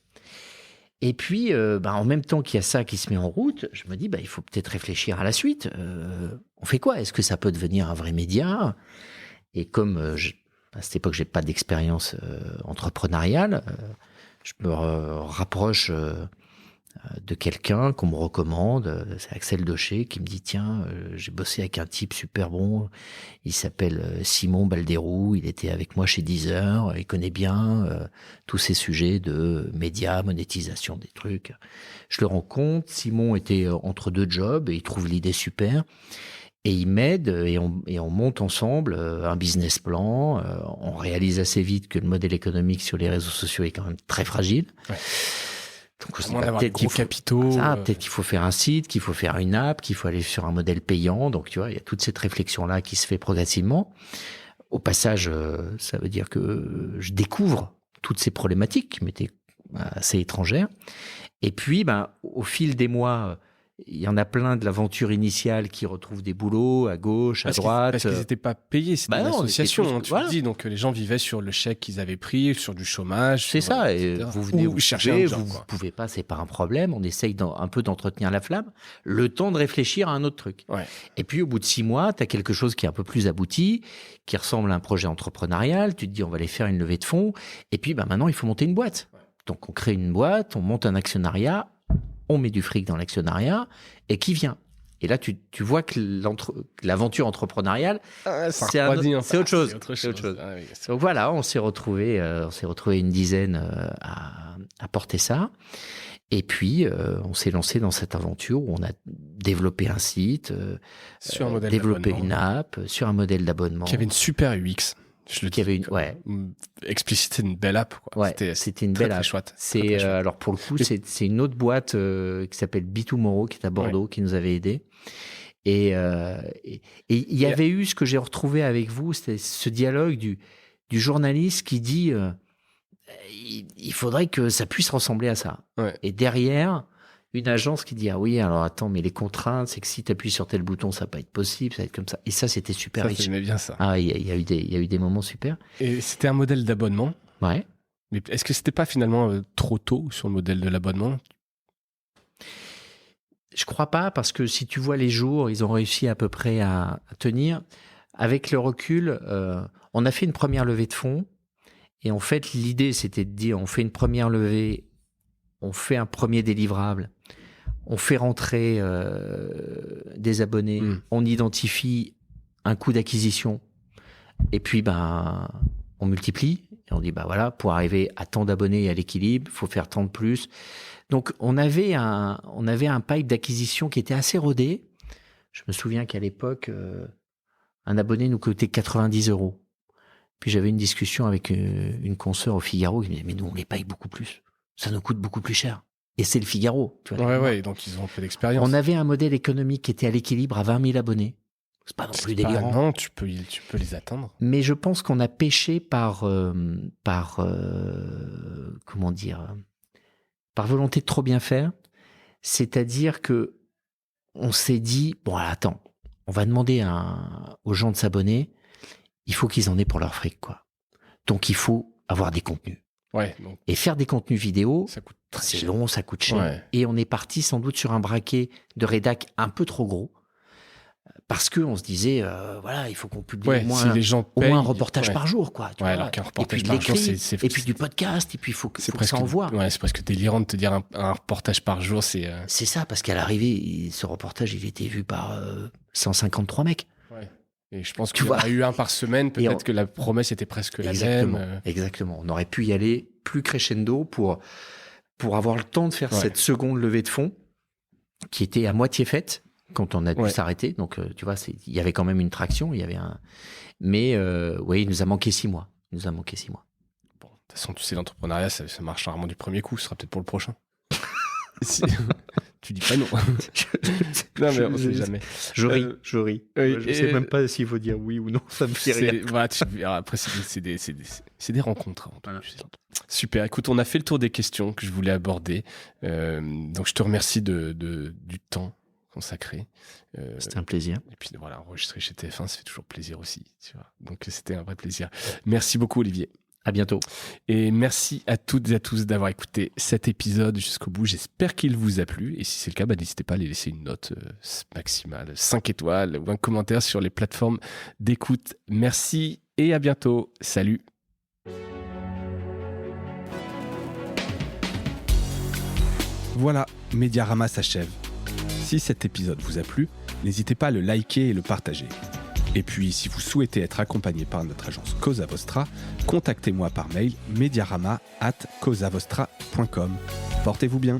Et puis, en même temps qu'il y a ça qui se met en route, je me dis, il faut peut-être réfléchir à la suite. On fait quoi? Est-ce que ça peut devenir un vrai média? Et comme à cette époque, j'ai pas d'expérience entrepreneuriale, je me rapproche de quelqu'un qu'on me recommande. C'est Axel Docher qui me dit, tiens, j'ai bossé avec un type super bon. Il s'appelle Simon Balderou. Il était avec moi chez Deezer. Il connaît bien tous ces sujets de médias, monétisation des trucs. Je le rencontre. Simon était entre deux jobs et il trouve l'idée super. Et il m'aide et on monte ensemble un business plan. On réalise assez vite que le modèle économique sur les réseaux sociaux est quand même très fragile. Ouais. Donc, peut-être qu'il faut faire un site, qu'il faut faire une app, qu'il faut aller sur un modèle payant. Donc, tu vois, il y a toute cette réflexion-là qui se fait progressivement. Au passage, ça veut dire que je découvre toutes ces problématiques qui m'étaient assez étrangères. Et puis, au fil des mois, il y en a plein de l'aventure initiale qui retrouvent des boulots à gauche, à droite. Parce qu'ils n'étaient pas payés, c'était une association. Tu voilà. le dis, donc les gens vivaient sur le chèque qu'ils avaient pris, sur du chômage. C'est ça, et vous venez, vous cherchez, vous pouvez pas, c'est pas un problème. On essaye un peu d'entretenir la flamme, le temps de réfléchir à un autre truc. Ouais. Et puis au bout de 6 mois, tu as quelque chose qui est un peu plus abouti, qui ressemble à un projet entrepreneurial. Tu te dis, on va aller faire une levée de fonds. Et puis maintenant, il faut monter une boîte. Ouais. Donc on crée une boîte, on monte un actionnariat. On met du fric dans l'actionnariat, et qui vient? Et là, tu vois que l'aventure entrepreneuriale, c'est autre chose. Ah, oui, donc voilà, on s'est retrouvé une dizaine à porter ça. Et puis, on s'est lancé dans cette aventure où on a développé un site, sur un modèle développé une app, sur un modèle d'abonnement. Qui avait une super UX. Explicite, c'est une belle app, quoi. Ouais, c'était une belle app. Chouette. Alors pour le coup, c'est une autre boîte qui s'appelle B2Moro, qui est à Bordeaux, qui nous avait aidés. Et il y avait eu ce que j'ai retrouvé avec vous, c'était ce dialogue du journaliste qui dit il faudrait que ça puisse ressembler à ça. Ouais. Et derrière, une agence qui dit, ah oui, alors attends, mais les contraintes, c'est que si tu appuies sur tel bouton, ça va pas être possible, ça va être comme ça. Et ça, c'était super riche. J'aimais bien ça. Ah, il y a eu des moments super. Et c'était un modèle d'abonnement. Ouais. Mais est-ce que c'était pas finalement trop tôt sur le modèle de l'abonnement? Je crois pas, parce que si tu vois les jours, ils ont réussi à peu près à tenir. Avec le recul, on a fait une première levée de fonds. Et en fait, l'idée, c'était de dire, on fait une première levée, on fait un premier délivrable, on fait rentrer des abonnés, on identifie un coût d'acquisition, et puis on multiplie, et on dit voilà, pour arriver à tant d'abonnés et à l'équilibre, il faut faire tant de plus. Donc on avait un pipe d'acquisition qui était assez rodé. Je me souviens qu'à l'époque, un abonné nous coûtait 90 €. Puis j'avais une discussion avec une consoeur au Figaro qui me disait, mais nous on les paye beaucoup plus. Ça nous coûte beaucoup plus cher. Et c'est le Figaro. Tu vois, ouais, donc ils ont fait l'expérience. On avait un modèle économique qui était à l'équilibre à 20 000 abonnés. C'est pas non plus délirant. Non, tu peux les atteindre. Mais je pense qu'on a péché par volonté de trop bien faire. C'est-à-dire que on s'est dit, bon, attends, on va demander aux gens de s'abonner, il faut qu'ils en aient pour leur fric, quoi. Donc, il faut avoir des contenus. Ouais, donc, et faire des contenus vidéo, c'est long, ça coûte cher. Ouais. Et on est parti sans doute sur un braquet de rédac un peu trop gros. Parce qu'on se disait, voilà, il faut qu'on publie si les gens payent, au moins un reportage par jour, quoi. Tu vois, alors qu'un reportage et puis par jour, et puis du podcast, et puis il faut que ça envoie. Ouais, c'est presque délirant de te dire un reportage par jour, c'est... C'est ça, parce qu'à l'arrivée, ce reportage, il était vu par 153 mecs. Ouais. Et je pense qu'il y en a eu un par semaine, peut-être que la promesse était presque la même. Exactement, on aurait pu y aller plus crescendo pour avoir le temps de faire cette seconde levée de fonds, qui était à moitié faite, quand on a dû s'arrêter. Donc, tu vois, il y avait quand même une traction. Mais il nous a manqué 6 mois. Bon, de toute façon, tu sais, l'entrepreneuriat, ça marche rarement du premier coup. Ce sera peut-être pour le prochain. Tu dis pas non. Non, mais on sait jamais. Je ris. Je sais même pas s'il faut dire oui ou non. Ça me fait rire. Voilà, après, c'est des rencontres. Voilà. Super. Écoute, on a fait le tour des questions que je voulais aborder. Donc, je te remercie du temps consacré. C'était un plaisir. Et puis voilà, enregistrer chez TF1, ça fait toujours plaisir aussi, tu vois. Donc c'était un vrai plaisir. Merci beaucoup, Olivier. À bientôt. Et merci à toutes et à tous d'avoir écouté cet épisode jusqu'au bout. J'espère qu'il vous a plu. Et si c'est le cas, n'hésitez pas à aller laisser une note maximale, 5 étoiles ou un commentaire sur les plateformes d'écoute. Merci et à bientôt. Salut. Voilà, Mediarama s'achève. Si cet épisode vous a plu, n'hésitez pas à le liker et le partager. Et puis, si vous souhaitez être accompagné par notre agence Cosa Vostra, contactez-moi par mail mediarama@cosavostra.com. Portez-vous bien.